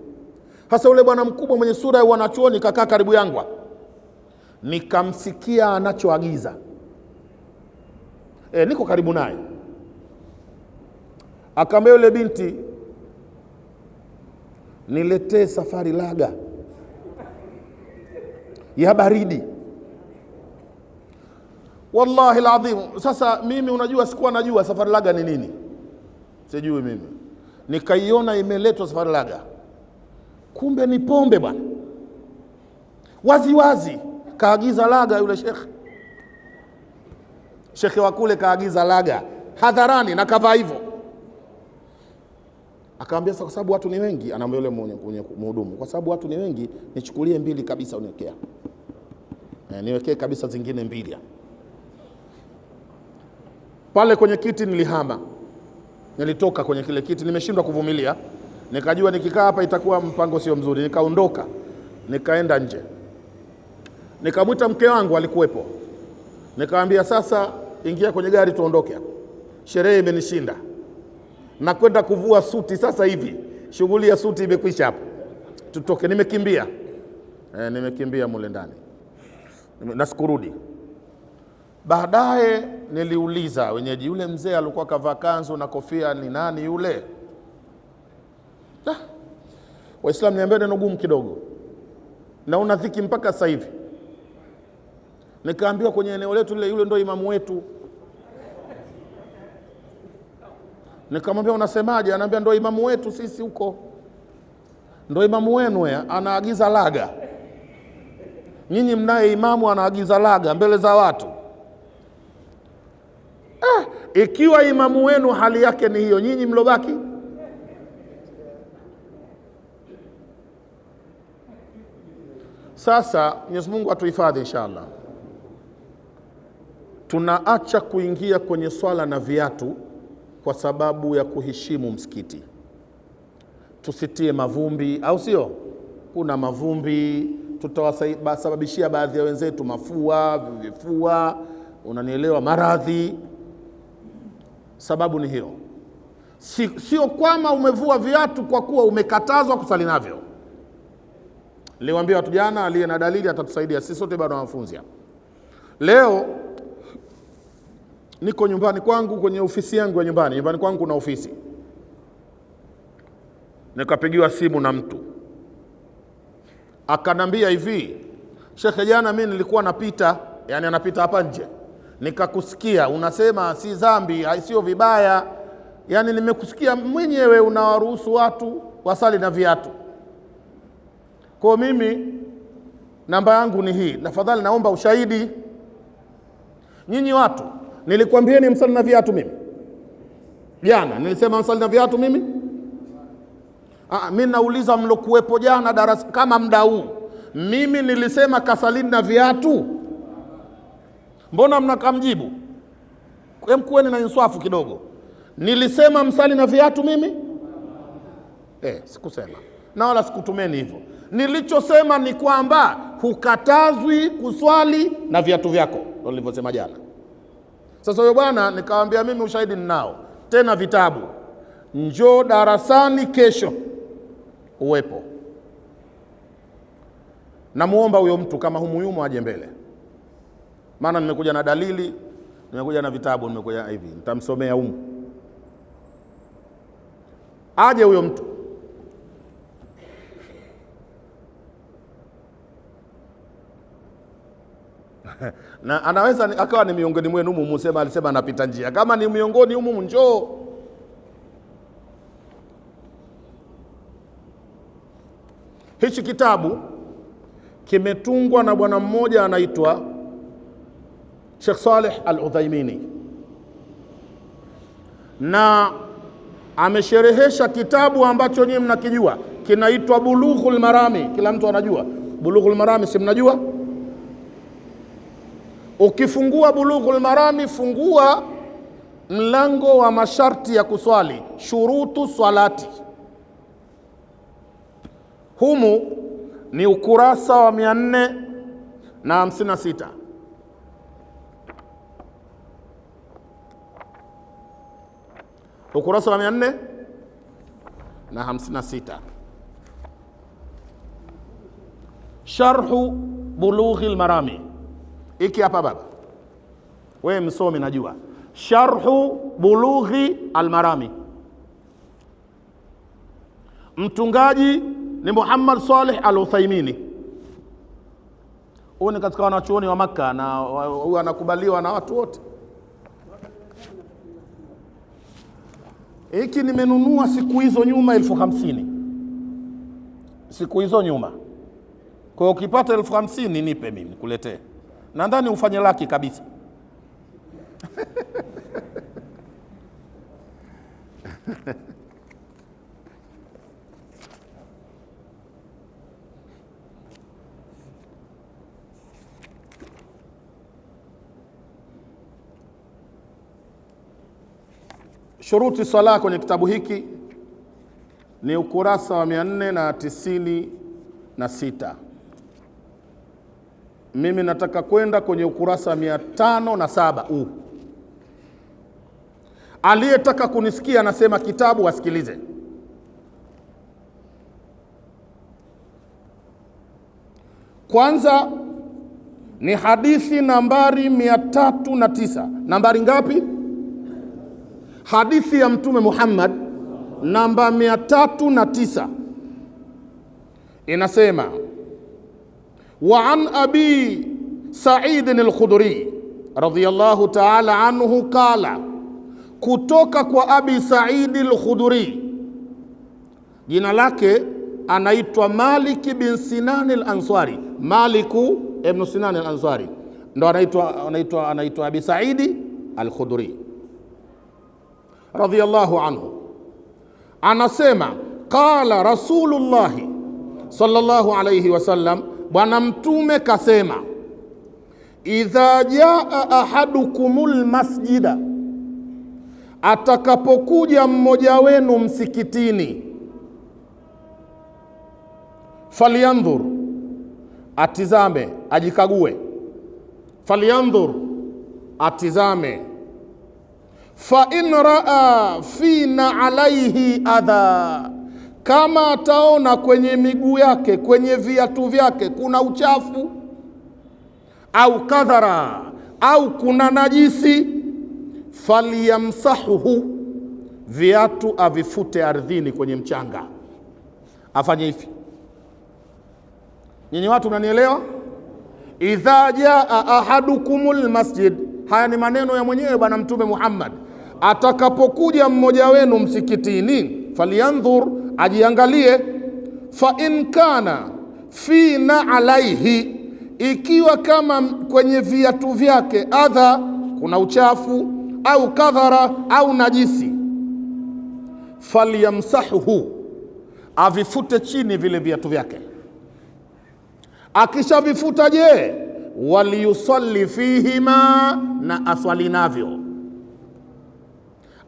Hasa ule bwana mkubwa mwenye sura ya wanachuoni kakaa karibu yangu, nikamsikia anachoagiza. Niko karibu naye. Akaambia yule binti, niletee Safari Laga ya baridi. Wallahi alazim. Sasa mimi unajua sikuwa najua Safari Laga ni nini, sijui mimi. Nikaiona imeletwa Safari Laga, kumbe ni pombe bwana, wazi kaagiza laga yule shekhe wa kule, kaagiza laga hadharani na kavaa hivyo. Akaambia sasa kwa sababu watu ni wengi, anaambia yule mhudumu, kwa sababu watu ni wengi nichukulie 2 kabisa uniwekea. Niwekee kabisa zingine 2. Pale kwenye kiti nilihama, nilitoka kwenye kile kiti, nimeshindwa kuvumilia. Nikajua nikikaa hapa itakuwa mpango sio mzuri, nikaondoka, nikaenda nje. Nikamwita mke wangu, alikuwepo. Nikamwambia sasa ingia kwenye gari tuondoke hapa, sherehe imenishinda, na kwenda kuvua suti sasa hivi, shughuli ya suti imekwisha hapo, tutoke. Nimekimbia nimekimbia mule ndani na sikurudi. Baadaye niliuliza wenyeji, yule mzee alikuwa kavaa kanzu na kofia ni nani yule? Waislamu niambia neno gumu kidogo, na una dhiki mpaka sasa hivi. Nikaambiwa kwenye eneo letu lile, yule ndio imamu wetu. Nikamwambia unasemaje? Ananiambia ndio imamu wetu sisi huko. Ndio imamu wenu anaagiza laga. Nyinyi mnaye imamu anaagiza laga mbele za watu. Ikiwa imamu wenu hali yake ni hiyo, nyinyi mlobaki? Sasa Mwenyezi Mungu atuhifadhi inshallah. Tunaacha kuingia kwenye swala na viatu kwa sababu ya kuheshimu msikiti. Tusitie mavumbi, au sio? Kuna mavumbi, tutawasababishia baadhi ya wenzetu vifua, unanielewa, maradhi. Sababu ni hiyo. Sio kwamba umevua viatu kwa kuwa umekatazwa kusali navyo. Niliwaambia watu jana, aliye na dalili atatusaidia. Sisi sote bado wanafunzi hapa. Leo niko nyumbani kwangu, kwenye ofisi yangu ya nyumbani. Nyumbani kwangu kuna ofisi. Nikapigiwa simu na mtu. Akanambia hivi, Sheikh, jana mimi nilikuwa napita, yani anapita hapa nje. Nikakusikia unasema si dhambi, sio vibaya. Yani nimekusikia mwenyewe unawaruhusu watu wasali na viatu. Kwa mimi namba yangu ni hii. Tafadhali naomba ushahidi. Nyinyi watu, nilikwambieni msali na viatu mimi? Jana nilisema msali na viatu mimi? Mimi nauliza mlokuwepo jana darasa kama muda huu. Mimi nilisema kasalini na viatu? Mbona mnakamjibu? Kuweni na inswafu kidogo. Nilisema msali na viatu mimi? Sikusema. Na wala sikutumeni hivyo. Nilichosema ni kwamba hukatazwi kuswali na viatu vyako. Ndio nilivyosema jana. Sasa huyo bwana nikamwambia mimi ushahidi ninao. Tena vitabu. Njoo darasani kesho uwepo. Namuomba huyo mtu kama humuyumu aje mbele. Maana nimekuja na dalili, nimekuja na vitabu, nimekuja hivi. Nitamsomea humu. Aje huyo mtu. Na anaweza akawa ni miongoni mwenu humu, musema alisema anapita njia. Kama ni miongoni humu, njoo. Hichi kitabu kimetungwa na bwana mmoja anaitwa Sheikh Saleh Al-Uthaymini, na amesherehesha kitabu ambacho nyinyi mnakijua, kinaitwa Bulughul Marami. Kila mtu anajua Bulughul Marami, si mnajua? Ukifungua Bulughul Marami, fungua mlango wa masharti ya kuswali, shurutu swalati. Humu ni ukurasa wa 456. Ukurasa wa 456. Sharhu Bulughil Marami. Iki hapa baba. Wewe msomi najua. Sharhu Bulughi Al-Marami. Mtungaji ni Muhammad Saleh Al-Uthaymini. Huyu ni katika wanachuoni wa Makka na huyu anakubaliwa na watu wote. Hiki nimenunua siku hizo nyuma 50,000. Siku hizo nyuma. Kwa hiyo ukipata 50,000 nipe mimi nikuletee. Na ndani ufanye laki kabisa. Shuruti sala kwenye kitabu hiki ni ukurasa wa 496. Mimi nataka kwenda kwenye ukurasa 507. Aliyetaka kunisikia anasema kitabu asikilize. Kwanza ni hadithi nambari 309. Nambari ngapi? Hadithi ya Mtume Muhammad namba 309 inasema: wa an abi Sa'id al-Khudri radhiyallahu ta'ala anhu qala, kutoka kwa Abi Sa'id al-Khudri, jina lake anaitwa Malik bin Sinan al-Ansari. Maliku ibn Sinan al-Ansari ndo anaitwa Abi Sa'id al-Khudri radhiyallahu anhu, anasema qala Rasulullah sallallahu alayhi wasallam, bwana mtume kasema, idha jaa ahadukumul masjida, atakapokuja mmoja wenu msikitini, falyanzur, atizame, ajikague, falyanzur, atizame, fa in raa fina alaihi adha, kama ataona kwenye miguu yake, kwenye viatu vyake kuna uchafu, au kadhara, au kuna najisi, falyamsahuhu, viatu avifute ardhini kwenye mchanga. Afanye hivi. Nyinyi watu mnanielewa? Idha jaa ahadukumul masjid, haya ni maneno ya mwenyewe bwana Mtume Muhammad. Atakapokuja mmoja wenu msikitini, falyanzur, ajiangalie, fa in kana fina alaihi, ikiwa kama kwenye viatu vyake adha, kuna uchafu, au kadhara, au najisi, falyamsahuhu, avifute chini vile viatu vyake. Akishavifuta, je, waliyusalli fihima, na aswali navyo.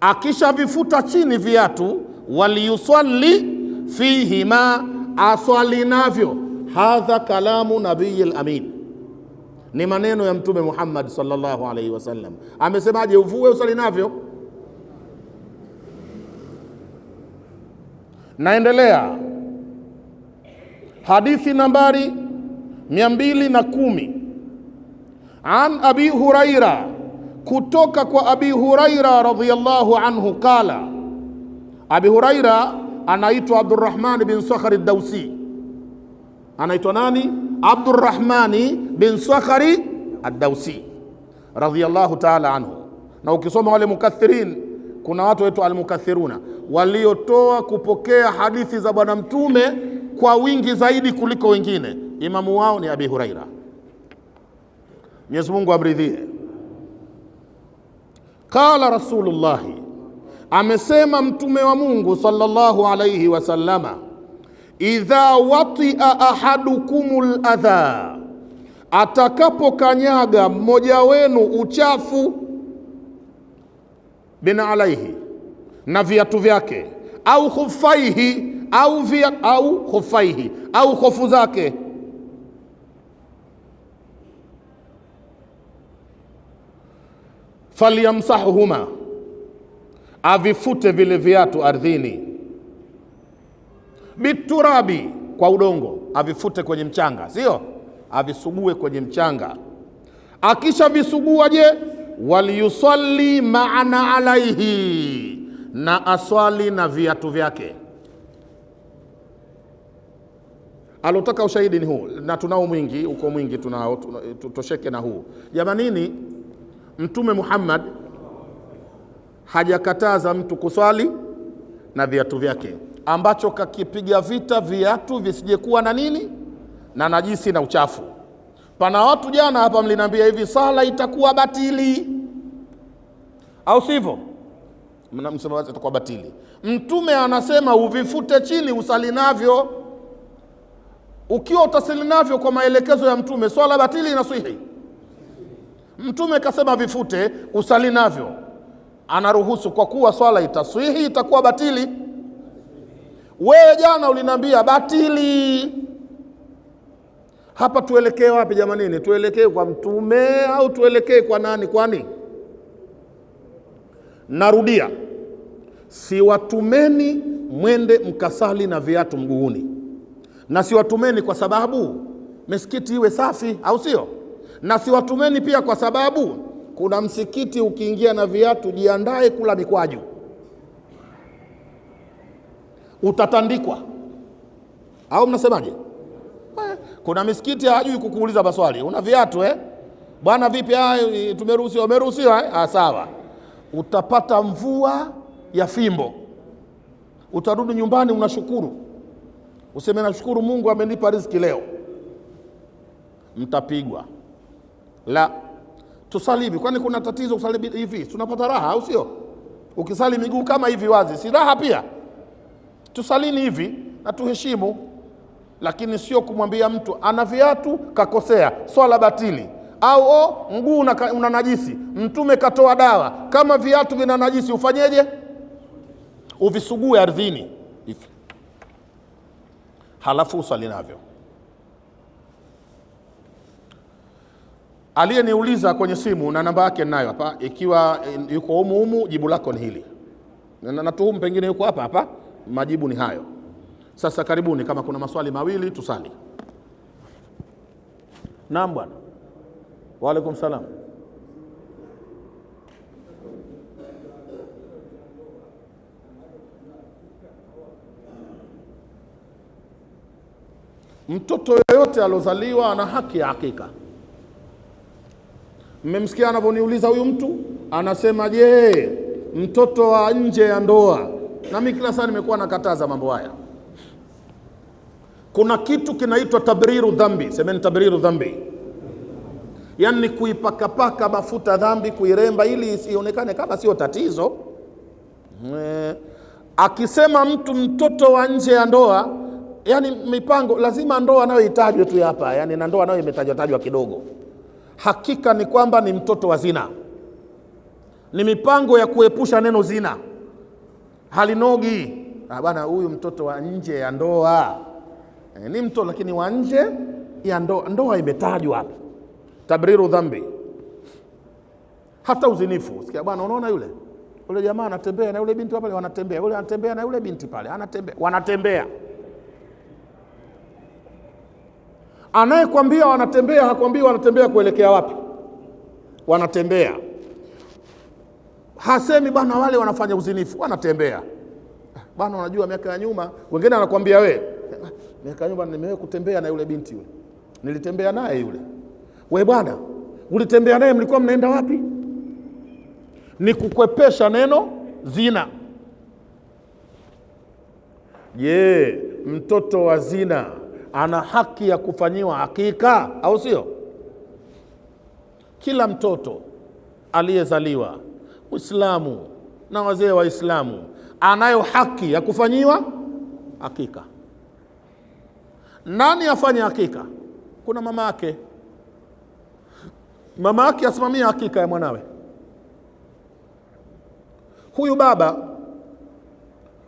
Akishavifuta chini viatu, waliyusalli fihima, aswali navyo. Hadha kalamu nabiyil amin, ni maneno ya Mtume Muhammad sallallahu alaihi wasallam. Amesemaje? Uvue, usali navyo. Naendelea, hadithi nambari 210, an Abi Huraira, kutoka kwa Abi Huraira radhiyallahu anhu qala, Abi Huraira anaitwa Abdurrahman bin Sakhari ad-Dawsi. Anaitwa nani? Abdurrahmani bin Sakhari ad-Dawsi radhiyallahu ta'ala anhu. Na ukisoma wale mukathirin, kuna watu wetu al-mukathiruna, waliotoa kupokea hadithi za bwana mtume kwa wingi zaidi kuliko wengine. Imamu wao ni Abi Huraira, Mwenyezi Mungu amridhie. Qala Rasulullah, amesema mtume wa Mungu sallallahu alayhi wasallama, idha watia ahadukumul adha, atakapokanyaga mmoja wenu uchafu, bina alaihi, na viatu vyake, au khufaihi, au khufaihi, au khofu zake, falyamsahuhuma, avifute vile viatu ardhini, biturabi, kwa udongo, avifute kwenye mchanga, sio avisugue kwenye mchanga. Akisha visugua, je, waliyusalli ma'ana alaihi, na aswali na viatu vyake. Alotaka ushahidi ni huu, na tunao mwingi, uko mwingi, tunao, tutosheke na huu. Jamanini, Mtume Muhammad hajakataza mtu kuswali na viatu vyake, ambacho kakipiga vita viatu visijekuwa na nini, na najisi na uchafu. Pana watu jana hapa mliniambia hivi, sala itakuwa batili, au sivyo? Mnamsema itakuwa batili. Mtume anasema uvifute chini, usali navyo. Ukiwa utasali navyo kwa maelekezo ya Mtume, swala batili inaswihi. Mtume kasema vifute, usali navyo, anaruhusu, kwa kuwa swala itaswihi, itakuwa batili. Wewe jana uliniambia batili. Hapa tuelekee wapi jamanini? Tuelekee kwa Mtume au tuelekee kwa nani? Kwani narudia, si watumeni mwende mkasali na viatu mguuni, na si watumeni kwa sababu misikiti iwe safi, au sio? Na si watumeni pia kwa sababu kuna msikiti ukiingia na viatu, jiandae kula mikwaju, utatandikwa. Au mnasemaje? Kuna misikiti hajui kukuuliza maswali, una viatu Bwana vipi, tumeruhusiwa? Umeruhusiwa? Sawa. Utapata mvua ya fimbo, utarudi nyumbani unashukuru, useme nashukuru Mungu amenipa riziki leo. Mtapigwa. La, tusali hivi. Kwani kuna tatizo kusali hivi? Tunapata raha, au sio? Ukisali miguu kama hivi wazi, si raha pia? Tusalini hivi na tuheshimu, lakini sio kumwambia mtu ana viatu kakosea, swala batili, au mguu una najisi, Mtume katoa dawa, kama viatu vina najisi ufanyeje? Uvisugue ardhini hivi, halafu usali navyo. Aliyeniuliza kwenye simu na namba yake ninayo hapa, ikiwa yuko humu jibu lako ni hili, na natuhumu pengine yuko hapa, majibu ni hayo. Sasa karibuni, kama kuna maswali mawili tusali. Naam bwana. Wa alaikum salam. Mtoto yoyote alozaliwa ana haki ya hakika. Mmemsikia anavyoniuliza huyu mtu, anasema je, mtoto wa nje ya ndoa? Na mimi kila saa nimekuwa nakataza mambo haya. Kuna kitu kinaitwa tabriru dhambi. Semeni tabriru dhambi. Yaani kuipakapaka mafuta dhambi, kuiremba ili isionekane kama sio tatizo. Akisema mtu mtoto wa nje ya ndoa, yani mipango lazima ndoa nayo itajwe tu hapa, yani na ndoa nayo imetajwa kidogo. Hakika ni kwamba ni mtoto wa zina. Ni mipango ya kuepusha neno zina. Halinogi. Bwana huyu mtoto wa nje ya ndoa. Ni mtoto lakini wa nje ya ndoa. Ndoa imetajwa hapa. Tabriru dhambi. Hata uzinifu. Sikia bwana, unaona yule jamaa anatembea na yule binti pale wanatembea. Yule anatembea na yule binti pale wanatembea. Anayekwambia wanatembea hakwambii wanatembea kuelekea wapi. Wanatembea. Hasemi bwana wale wanafanya uzinifu, wanatembea. Bwana unajua miaka ya nyuma, wengine anakuambia miaka ya nyuma nimewahi kutembea na yule binti yule. Nilitembea naye yule. Bwana, ulitembea naye mlikuwa mnaenda wapi? Ni kukwepesha neno zina. Je, mtoto wa zina ana haki ya kufanyiwa hakika au sio? Kila mtoto aliyezaliwa Uislamu na wazee wa Islamu anayo haki ya kufanyiwa hakika. Nani afanye hakika? Kuna mama yake. Mama yake asimamia hakika ya mwanawe. Huyu baba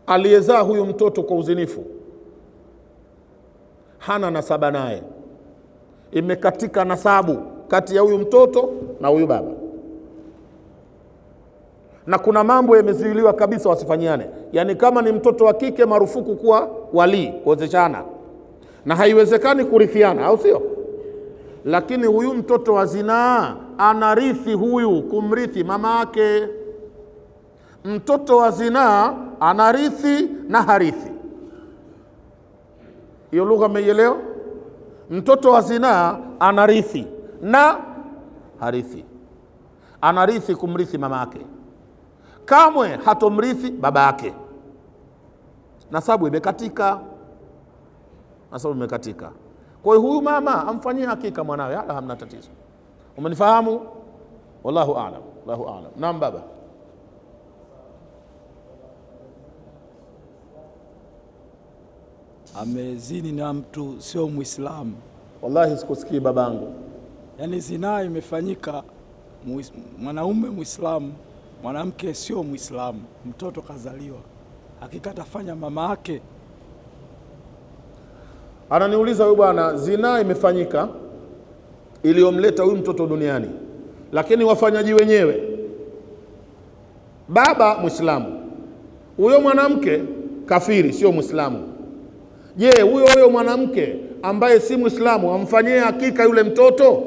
aliyezaa huyu mtoto kwa uzinifu hana nasaba naye. Imekatika nasabu kati ya huyu mtoto na huyu baba. Na kuna mambo yamezuiliwa kabisa wasifanyiane. Yaani kama ni mtoto wa kike marufuku kuwa wali, kuozeshana. Na haiwezekani kurithiana, au sio? Lakini huyu mtoto wa zinaa anarithi huyu kumrithi mama yake. Mtoto wa zinaa anarithi na harithi. Hiyo lugha mmeielewa? Mtoto wa zinaa anarithi na harithi. Anarithi kumrithi mama yake. Kamwe hatomrithi baba yake. Nasabu imekatika. Kwa hiyo huyu mama amfanyie hakika mwanawe, hala hamna tatizo. Umenifahamu? Wallahu a'lam. Naam baba. Amezini na mtu sio Muislamu. Wallahi sikusikii babangu. Yaani zinaa imefanyika, mwanaume Muislamu, mwanamke sio Muislamu, mtoto kazaliwa. Hakika atafanya mama yake. Ananiuliza huyu bwana, zinaa imefanyika iliyomleta huyu mtoto duniani, lakini wafanyaji wenyewe baba Muislamu, huyo mwanamke kafiri sio Muislamu. Je, huyo mwanamke ambaye si Muislamu amfanyie hakika yule mtoto?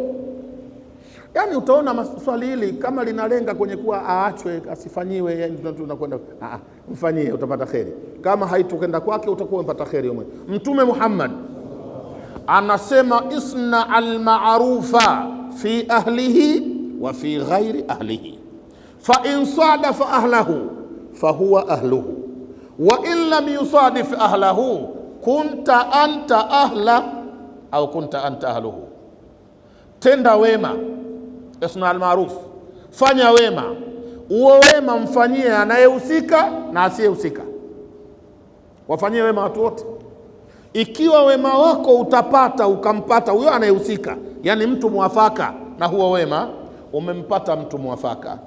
Yaani utaona maswali hili kama linalenga kwenye kuwa aachwe asifanyiwe, yani tunakwenda mfanyie utapata kheri. Kama haitokenda kwake utakuwa umepata kheri wewe. Mtume Muhammad anasema isna al-ma'rufa fi ahlihi wa fi ghairi ahlihi, fa in sadafa ahlahu fahuwa ahluhu wa in lam yusadif ahlahu kunta anta ahla au kunta anta ahluhu. Tenda wema, isna almaruf, fanya wema. Uo wema mfanyie anayehusika na asiyehusika. Wafanyie wema watu wote. Ikiwa wema wako utapata ukampata huyo anayehusika, yani mtu muafaka na huo wema, umempata mtu muafaka.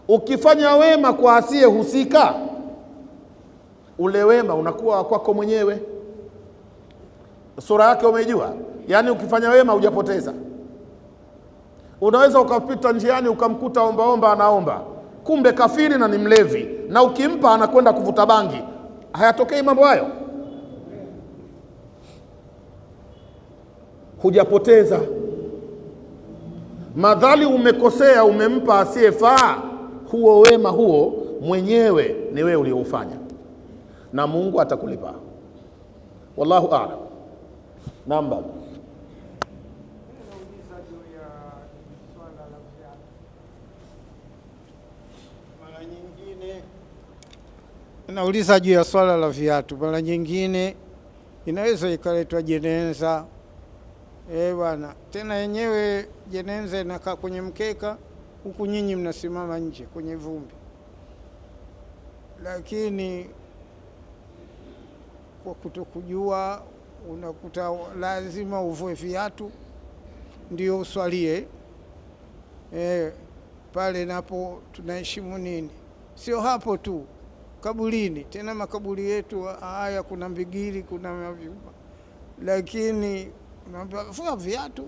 Ukifanya wema kwa asiyehusika, ule wema unakuwa kwako mwenyewe. Sura yake umeijua? Yani ukifanya wema hujapoteza. Unaweza ukapita njiani ukamkuta ombaomba anaomba, kumbe kafiri na ni mlevi, na ukimpa anakwenda kuvuta bangi. Hayatokei mambo hayo? Hujapoteza. Madhali umekosea umempa asiyefaa, huo wema huo mwenyewe ni wewe ulioufanya, na Mungu atakulipa. Wallahu a'lam. Namba nauliza juu ya swala la viatu. Mara nyingine inaweza ikaletwa jeneza, bwana, tena yenyewe jeneza inakaa kwenye mkeka, huku nyinyi mnasimama nje kwenye vumbi, lakini kwa kutokujua unakuta lazima uvue viatu ndio uswalie. Pale napo tunaheshimu nini? Sio hapo tu, kaburini. Tena makaburi yetu haya kuna mbigili, kuna mavyuma, lakini unavua viatu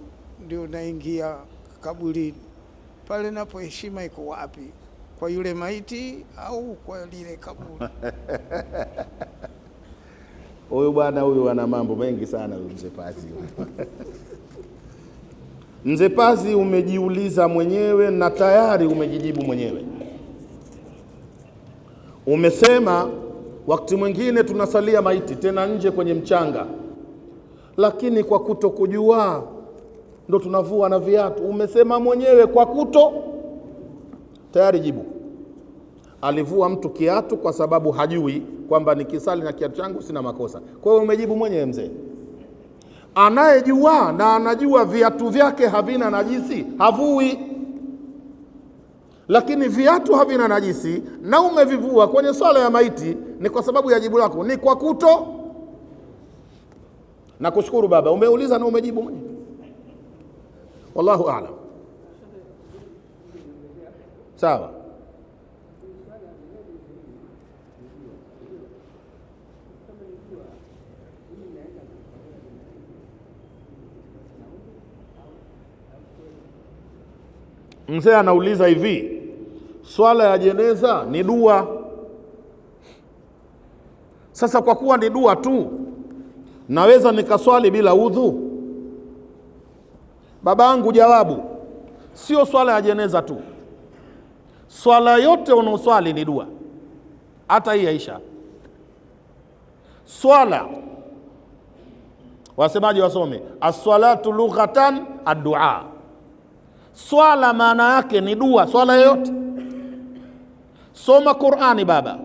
ndio unaingia kaburini. Pale napo heshima iko wapi? Kwa yule maiti au kwa lile kaburi? Huyu bwana huyu ana mambo mengi sana huyu Mzee Pazi. Mzee Pazi, umejiuliza mwenyewe na tayari umejijibu mwenyewe. Umesema wakati mwingine tunasalia maiti tena nje kwenye mchanga, lakini kwa kutokujua ndo tunavua na viatu. Umesema mwenyewe kwa kuto, tayari jibu. Alivua mtu kiatu kwa sababu hajui kwamba nikisali na kiatu changu sina makosa. Kwa hiyo umejibu mwenyewe mzee. Anayejua na anajua viatu vyake havina najisi havui, lakini viatu havina najisi na umevivua kwenye swala ya maiti, ni kwa sababu ya jibu lako ni kwa kuto. Na kushukuru baba, umeuliza na umejibu mwenyewe. Wallahu a'lam. Sawa. Mzee anauliza hivi, swala ya jeneza ni dua. Sasa kwa kuwa ni dua tu, naweza nikaswali bila udhu? Babangu, jawabu, sio swala ya jeneza tu. Swala yote unaoswali ni dua. Hata hii Aisha. Swala, wasemaji wasome, as-salatu lughatan ad-du'a. Swala maana yake ni dua, swala yote. Soma Qur'ani baba,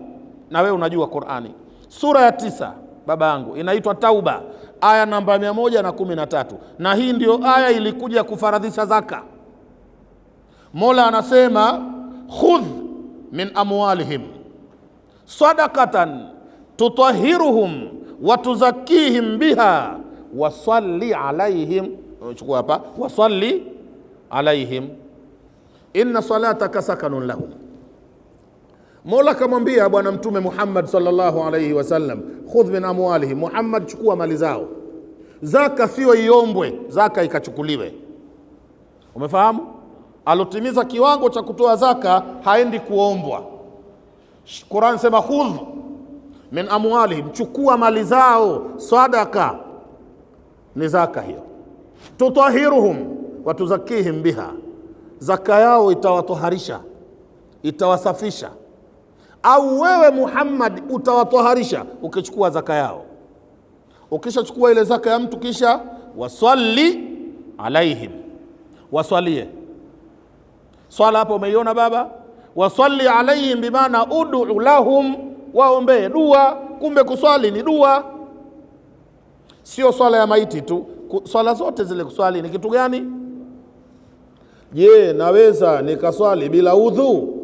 na wewe unajua Qur'ani. Sura ya 9 baba yangu inaitwa Tauba, aya namba 113, na hii ndio aya ilikuja kufaradhisha zaka. Mola anasema khudh min amwalihim sadaqatan tutahhiruhum wa tuzakkihim biha wasalli alaihim. Chukua hapa, wasalli alaihim inna salataka sakanun lahum. Mola kamwambia bwana mtume Muhammad sallallahu alayhi wasallam, khudh min amwalihim, Muhammad chukua mali zao. Zaka sio iombwe, zaka ikachukuliwe. Umefahamu? Alotimiza kiwango cha kutoa zaka haendi kuombwa. Qur'an sema khudh min amwalihim, chukua mali zao. Sadaka ni zaka hiyo. Tutahiruhum wa tuzakihim biha, zaka yao itawatoharisha, itawasafisha. Au wewe Muhammad utawatoharisha ukichukua zaka yao. Ukishachukua ile zaka ya mtu, kisha wasalli alaihim, waswalie. Swala hapo umeiona baba? Wasalli alaihim bimaana ud'u lahum, waombee dua. Kumbe kuswali ni dua, sio swala ya maiti tu. Swala zote zile kuswali ni kitu gani? Je, naweza nikaswali bila udhu?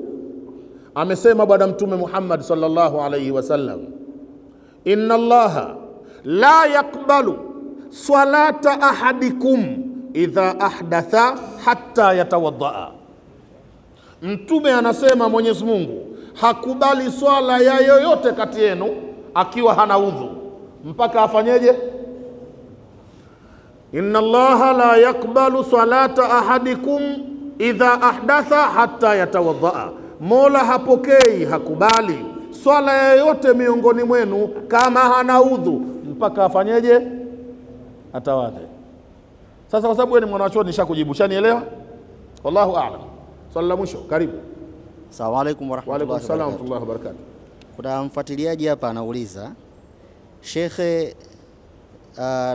Amesema Bwana Mtume Muhammad sallallahu alaihi wasallam, inna Allaha la yakbalu salata ahadikum idha ahdatha hatta yatawaddaa. Mtume anasema Mwenyezi Mungu hakubali swala ya yoyote kati yenu akiwa hana udhu mpaka afanyeje? Inna Allaha la yakbalu salata ahadikum idha ahdatha hatta yatawaddaa. Mola hapokei, hakubali swala yoyote miongoni mwenu kama hana udhu mpaka afanyeje? Atawadhe. Sasa kwa sababu wewe ni mwanachuoni nishakujibu, shanielewa? Wallahu a'lam. Swali la mwisho, karibu. Asalamu alaykum warahmatullahi wabarakatuh. Kuna mfuatiliaji hapa anauliza, Shekhe,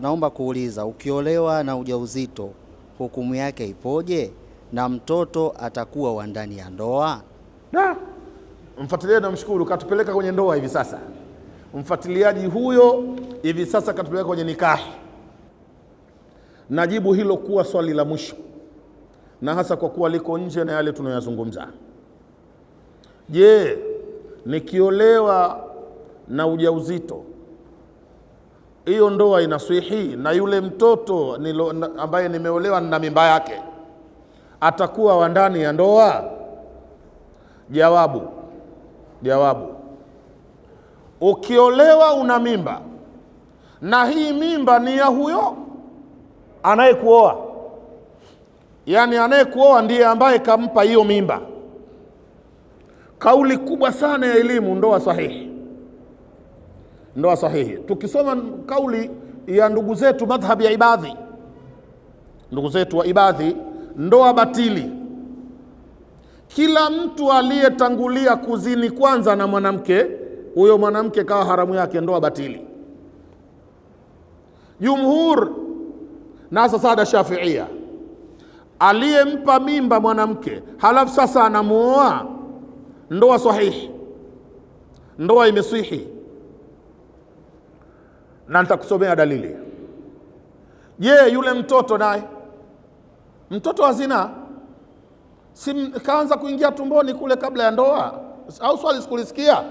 naomba kuuliza, ukiolewa na ujauzito hukumu yake ipoje na mtoto atakuwa wa ndani ya ndoa? Mfuatiliaji namshukuru, katupeleka kwenye ndoa hivi sasa. Mfuatiliaji huyo hivi sasa katupeleka kwenye nikahi. Najibu hilo kuwa swali la mwisho, na hasa kwa kuwa liko nje na yale tunayozungumza. Je, nikiolewa na ujauzito, hiyo ndoa inaswihi na yule mtoto ambaye nimeolewa na mimba yake atakuwa wa ndani ya ndoa? Jawabu, ukiolewa una mimba na hii mimba ni ya huyo anayekuoa, yani anayekuoa ndiye ambaye kampa hiyo mimba, kauli kubwa sana ya elimu, ndoa sahihi. Tukisoma kauli ya ndugu zetu madhhabi ya Ibadhi, ndugu zetu wa Ibadhi, ndoa batili. Kila mtu aliyetangulia kuzini kwanza na mwanamke, huyo mwanamke kawa haramu yake, ndoa batili. Jumhur na sada Shafiia, aliyempa mimba mwanamke halafu sasa anamuoa, ndoa sahihi, ndoa imeswihi. Na nitakusomea dalili. Je, yule mtoto naye, mtoto wa zina, si kaanza kuingia tumboni kule kabla ya ndoa? Au swali sikulisikia?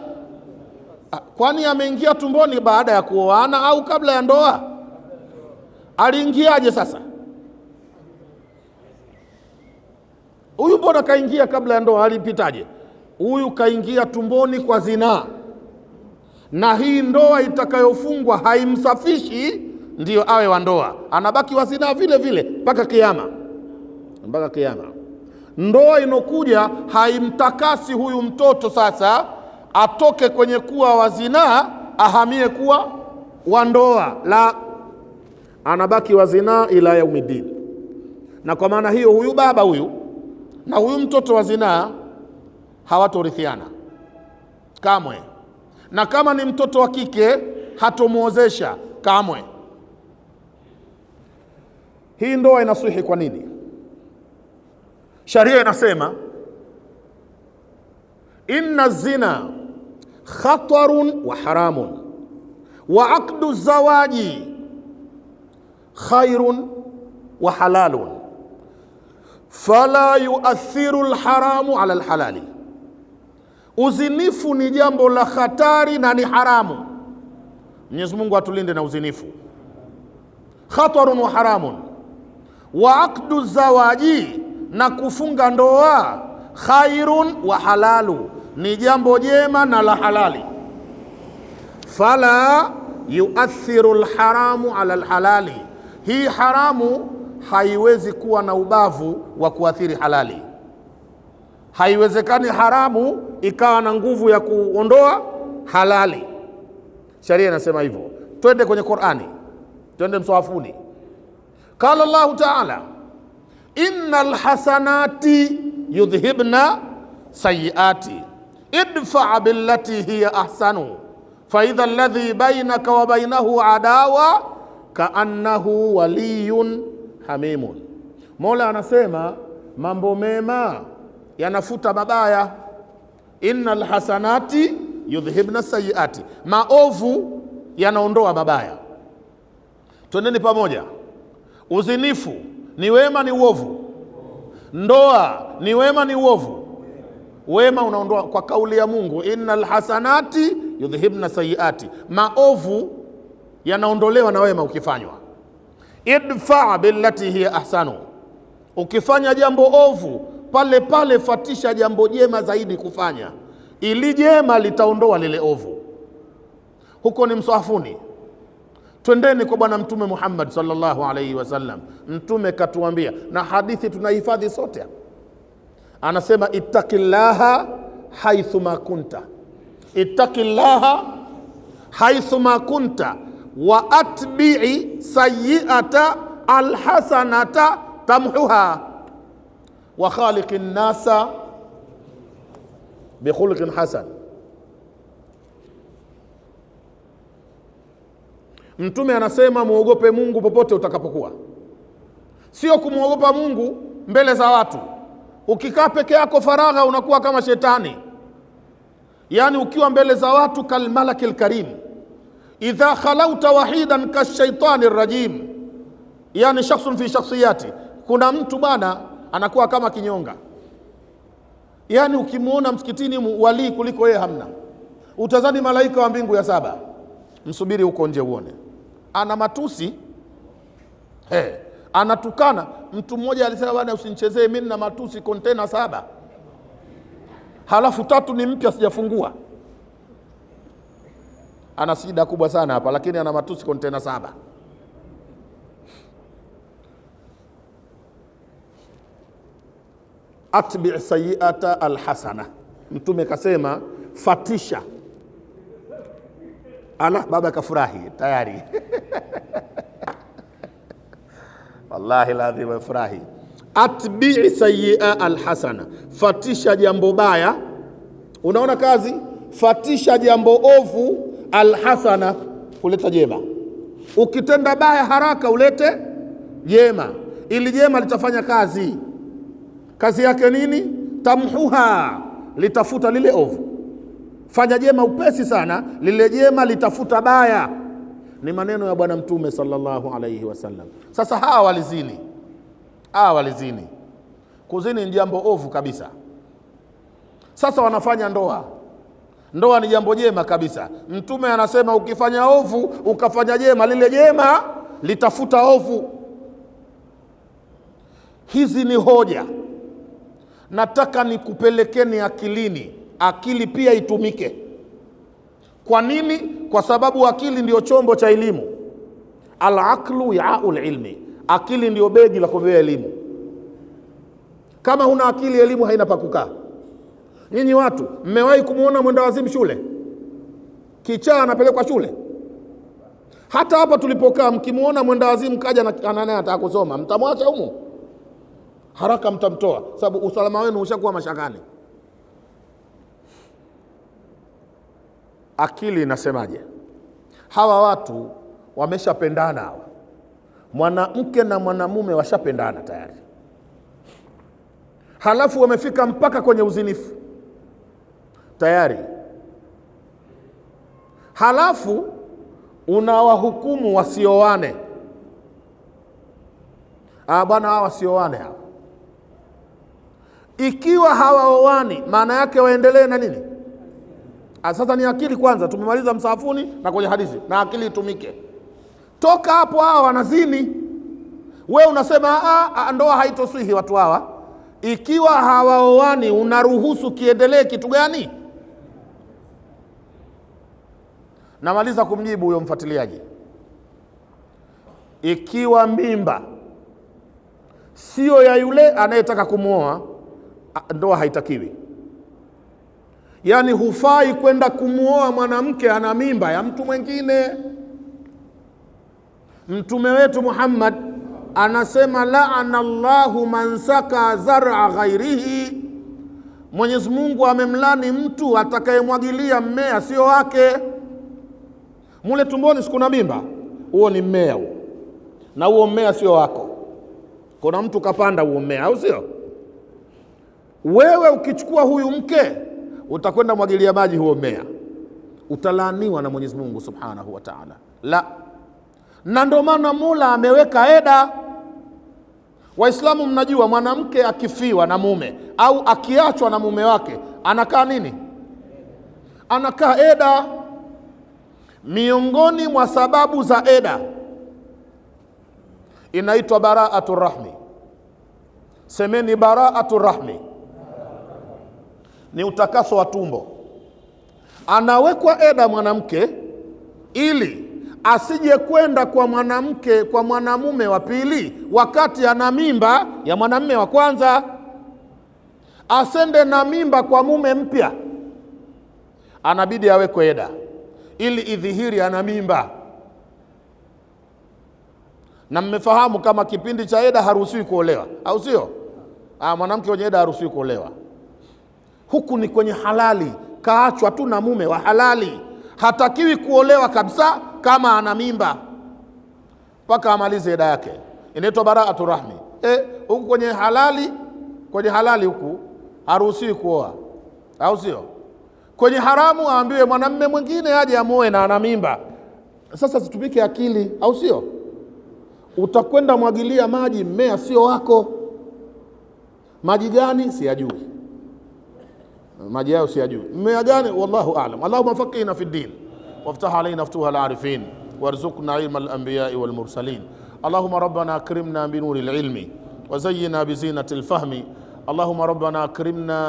Kwani ameingia tumboni baada ya kuoana au kabla ya ndoa? Aliingiaje sasa? Huyu mbona kaingia kabla ya ndoa, alipitaje? Huyu kaingia tumboni kwa zinaa, na hii ndoa itakayofungwa haimsafishi ndiyo awe wa ndoa, anabaki wa zinaa vile vile mpaka kiyama. Ndoa inokuja haimtakasi huyu mtoto sasa atoke kwenye kuwa wa zinaa ahamie kuwa wa ndoa, la, anabaki wa zinaa ila yaumidin. Na kwa maana hiyo huyu baba huyu na huyu mtoto wa zinaa hawatorithiana kamwe, na kama ni mtoto wa kike hatomuozesha kamwe. Hii ndoa inaswihi kwa nini? Sharia inasema inna zina khatarun wa haramun wa aqdu zawaji khairun wa halalun fala yuathiru alharamu ala alhalali. Uzinifu ni jambo la hatari na ni haramu. Mwenyezi Mungu atulinde na uzinifu. Khatarun wa haramun wa aqdu zawaji, na kufunga ndoa, khairun wa halalu, ni jambo jema na la halali. Fala yuathiru alharamu ala alhalali, hii haramu haiwezi kuwa na ubavu wa kuathiri halali. Haiwezekani haramu ikawa na nguvu ya kuondoa halali. Sharia inasema hivyo. Twende kwenye Qur'ani, twende mswafuni. Qala Allahu Ta'ala, innal hasanati yudhhibna sayiati idfa billati hiya ahsanu fa idha alladhi bainaka wa bainahu adawa kaannahu waliyun hamimun. Mola anasema mambo mema yanafuta mabaya, innal hasanati yudhhibna sayiati, maovu yanaondoa mabaya. Twendeni pamoja. Uzinifu ni wema ni uovu? Ndoa ni wema ni uovu? Wema unaondoa kwa kauli ya Mungu, innal hasanati yudhhibna sayiati, maovu yanaondolewa na wema ukifanywa. Idfa billati hiya ahsanu, ukifanya jambo ovu pale pale fatisha jambo jema zaidi kufanya, ili jema litaondoa lile ovu. Huko ni mswafuni. Twendeni kwa Bwana Mtume Muhammad sallallahu alaihi wasallam. Mtume katuambia, na hadithi tunahifadhi sote, anasema ittaqillaha haithuma kunta, ittaqillaha haithuma kunta wa atbi'i sayyi'ata alhasanata tamhuha wa khaliqin nasa bi khuluqin hasan. Mtume anasema muogope Mungu popote utakapokuwa, sio kumwogopa Mungu mbele za watu. Ukikaa peke yako faragha unakuwa kama shetani, yani ukiwa mbele za watu kalmalakil karim. Idha khalauta wahidan kashaitani rajim, yani shakhsun fi shakhsiyati. Kuna mtu bana anakuwa kama kinyonga, yani ukimuona msikitini wali kuliko yeye hamna, utazani malaika wa mbingu ya 7. Msubiri huko nje uone, ana matusi anatukana. Mtu mmoja alisema bwana, usinichezee mimi na matusi kontena 7, halafu 3 ni mpya sijafungua. Ana shida kubwa sana hapa, lakini ana matusi kontena 7. Atbi' sayi'ata alhasana, Mtume kasema fatisha. Ala, baba kafurahi tayari. Wallahi lazima furahi. Atbi' sayi'a alhasana, fatisha jambo baya. Unaona kazi? Fatisha jambo ovu, alhasana, kuleta jema. Ukitenda baya haraka ulete jema, ili jema litafanya kazi. Kazi yake nini? Tamhuha, litafuta lile ovu. Fanya jema upesi sana, lile jema litafuta baya. Ni maneno ya Bwana Mtume sallallahu alaihi wasallam. Sasa hawa walizini, kuzini ni jambo ovu kabisa. Sasa wanafanya ndoa. Ndoa ni jambo jema kabisa. Mtume anasema ukifanya ovu ukafanya jema, lile jema litafuta ovu. Hizi ni hoja, nataka nikupelekeni akilini. Akili pia itumike. Kwa nini? Kwa sababu akili ndio chombo cha elimu. Al-aqlu ya'ul ilmi, akili ndio begi la kubebea elimu. Kama huna akili, elimu haina pa kukaa. Nyinyi watu mmewahi kumuona mwenda wazimu shule? Kichaa anapelekwa shule? Hata hapa tulipokaa, mkimuona mwenda wazimu kaja na anataka kusoma, mtamwacha humo? Haraka mtamtoa, sababu usalama wenu ushakuwa mashakani. Akili inasemaje? Hawa watu wameshapendana, hawa mwanamke na mwanamume washapendana tayari, halafu wamefika mpaka kwenye uzinifu tayari, halafu unawahukumu wasioane. Bwana hawa wasioane hawa. Ikiwa hawaoani, maana yake waendelee na nini? Sasa ni akili kwanza. Tumemaliza msafuni na kwenye hadithi, na akili itumike. Toka hapo hawa wanazini, we unasema ndoa haitoswihi watu hawa. Ikiwa hawaoani, unaruhusu kiendelee kitu gani? Namaliza kumjibu huyo mfuatiliaji. Ikiwa mimba sio ya yule anayetaka kumuoa, ndoa haitakiwi. Yani hufai kwenda kumuoa mwanamke ana mimba ya mtu mwingine. Mtume wetu Muhammad anasema la'ana Allahu man saka zar'a ghairihi, Mwenyezi Mungu amemlani mtu atakayemwagilia mmea sio wake. Mule tumboni sikuna mimba, huo ni mmea huo, na huo mmea sio wako. kuna mtu kapanda huo mmea, au sio? Wewe ukichukua huyu mke utakwenda mwagilia maji huo mmea, utalaaniwa na Mwenyezi Mungu Subhanahu wa Ta'ala. La, na ndio maana Mola ameweka eda. Waislamu mnajua mwanamke akifiwa na mume au akiachwa na mume wake anakaa nini? Anakaa eda. Miongoni mwa sababu za eda inaitwa bara'atu rahmi. Semeni bara'atu rahmi. Ni utakaso wa tumbo. Anawekwa eda mwanamke ili asije kwenda kwa mwanamke, kwa mwanamume wa pili wakati ana mimba ya mwanamume wa kwanza. Asende na mimba kwa mume mpya, anabidi awekwe eda ili idhihiri ana mimba. Na mmefahamu kama kipindi cha eda haruhusiwi kuolewa, au sio? Mwanamke kwenye eda haruhusiwi kuolewa. Huku ni kwenye halali, kaachwa tu na mume wa halali, hatakiwi kuolewa kabisa kama ana mimba mpaka amalize eda yake. Inaitwa bara'atu rahmi. Huku kwenye halali huku haruhusiwi kuoa, au sio? Kwenye haramu aambiwe mwanamume mwingine aje amoe na ana mimba. Sasa situmike akili, au sio? Utakwenda mwagilia maji mmea sio wako. Maji gani? Siyajui. Maji yao siyajui. Mmea gani? Wallahu a'lam. Allahumma faqihna fi din وافتح علينا فتوح العارفين وارزقنا علم الأنبياء والمرسلين. اللهم ربنا أكرمنا بنور العلم وزينا بزينة الفهم. اللهم ربنا أكرمنا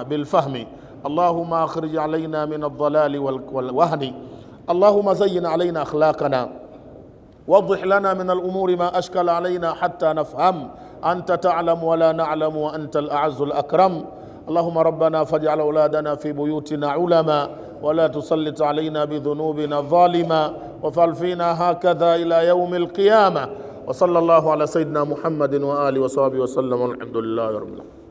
بالفهم. اللهم أخرج علينا من الضلال والوهن. اللهم زين علينا أخلاقنا وضح لنا من الأمور ما أشكل علينا حتى نفهم. أنت تعلم ولا نعلم وأنت الأعز الأكرم. اللهم ربنا فاجعل أولادنا في بيوتنا علما ولا تسلط علينا بذنوبنا ظالما وفعل فينا هكذا إلى يوم القيامة. وصلى الله على سيدنا محمد وآله وصحبه وسلم والحمد لله رب العالمين.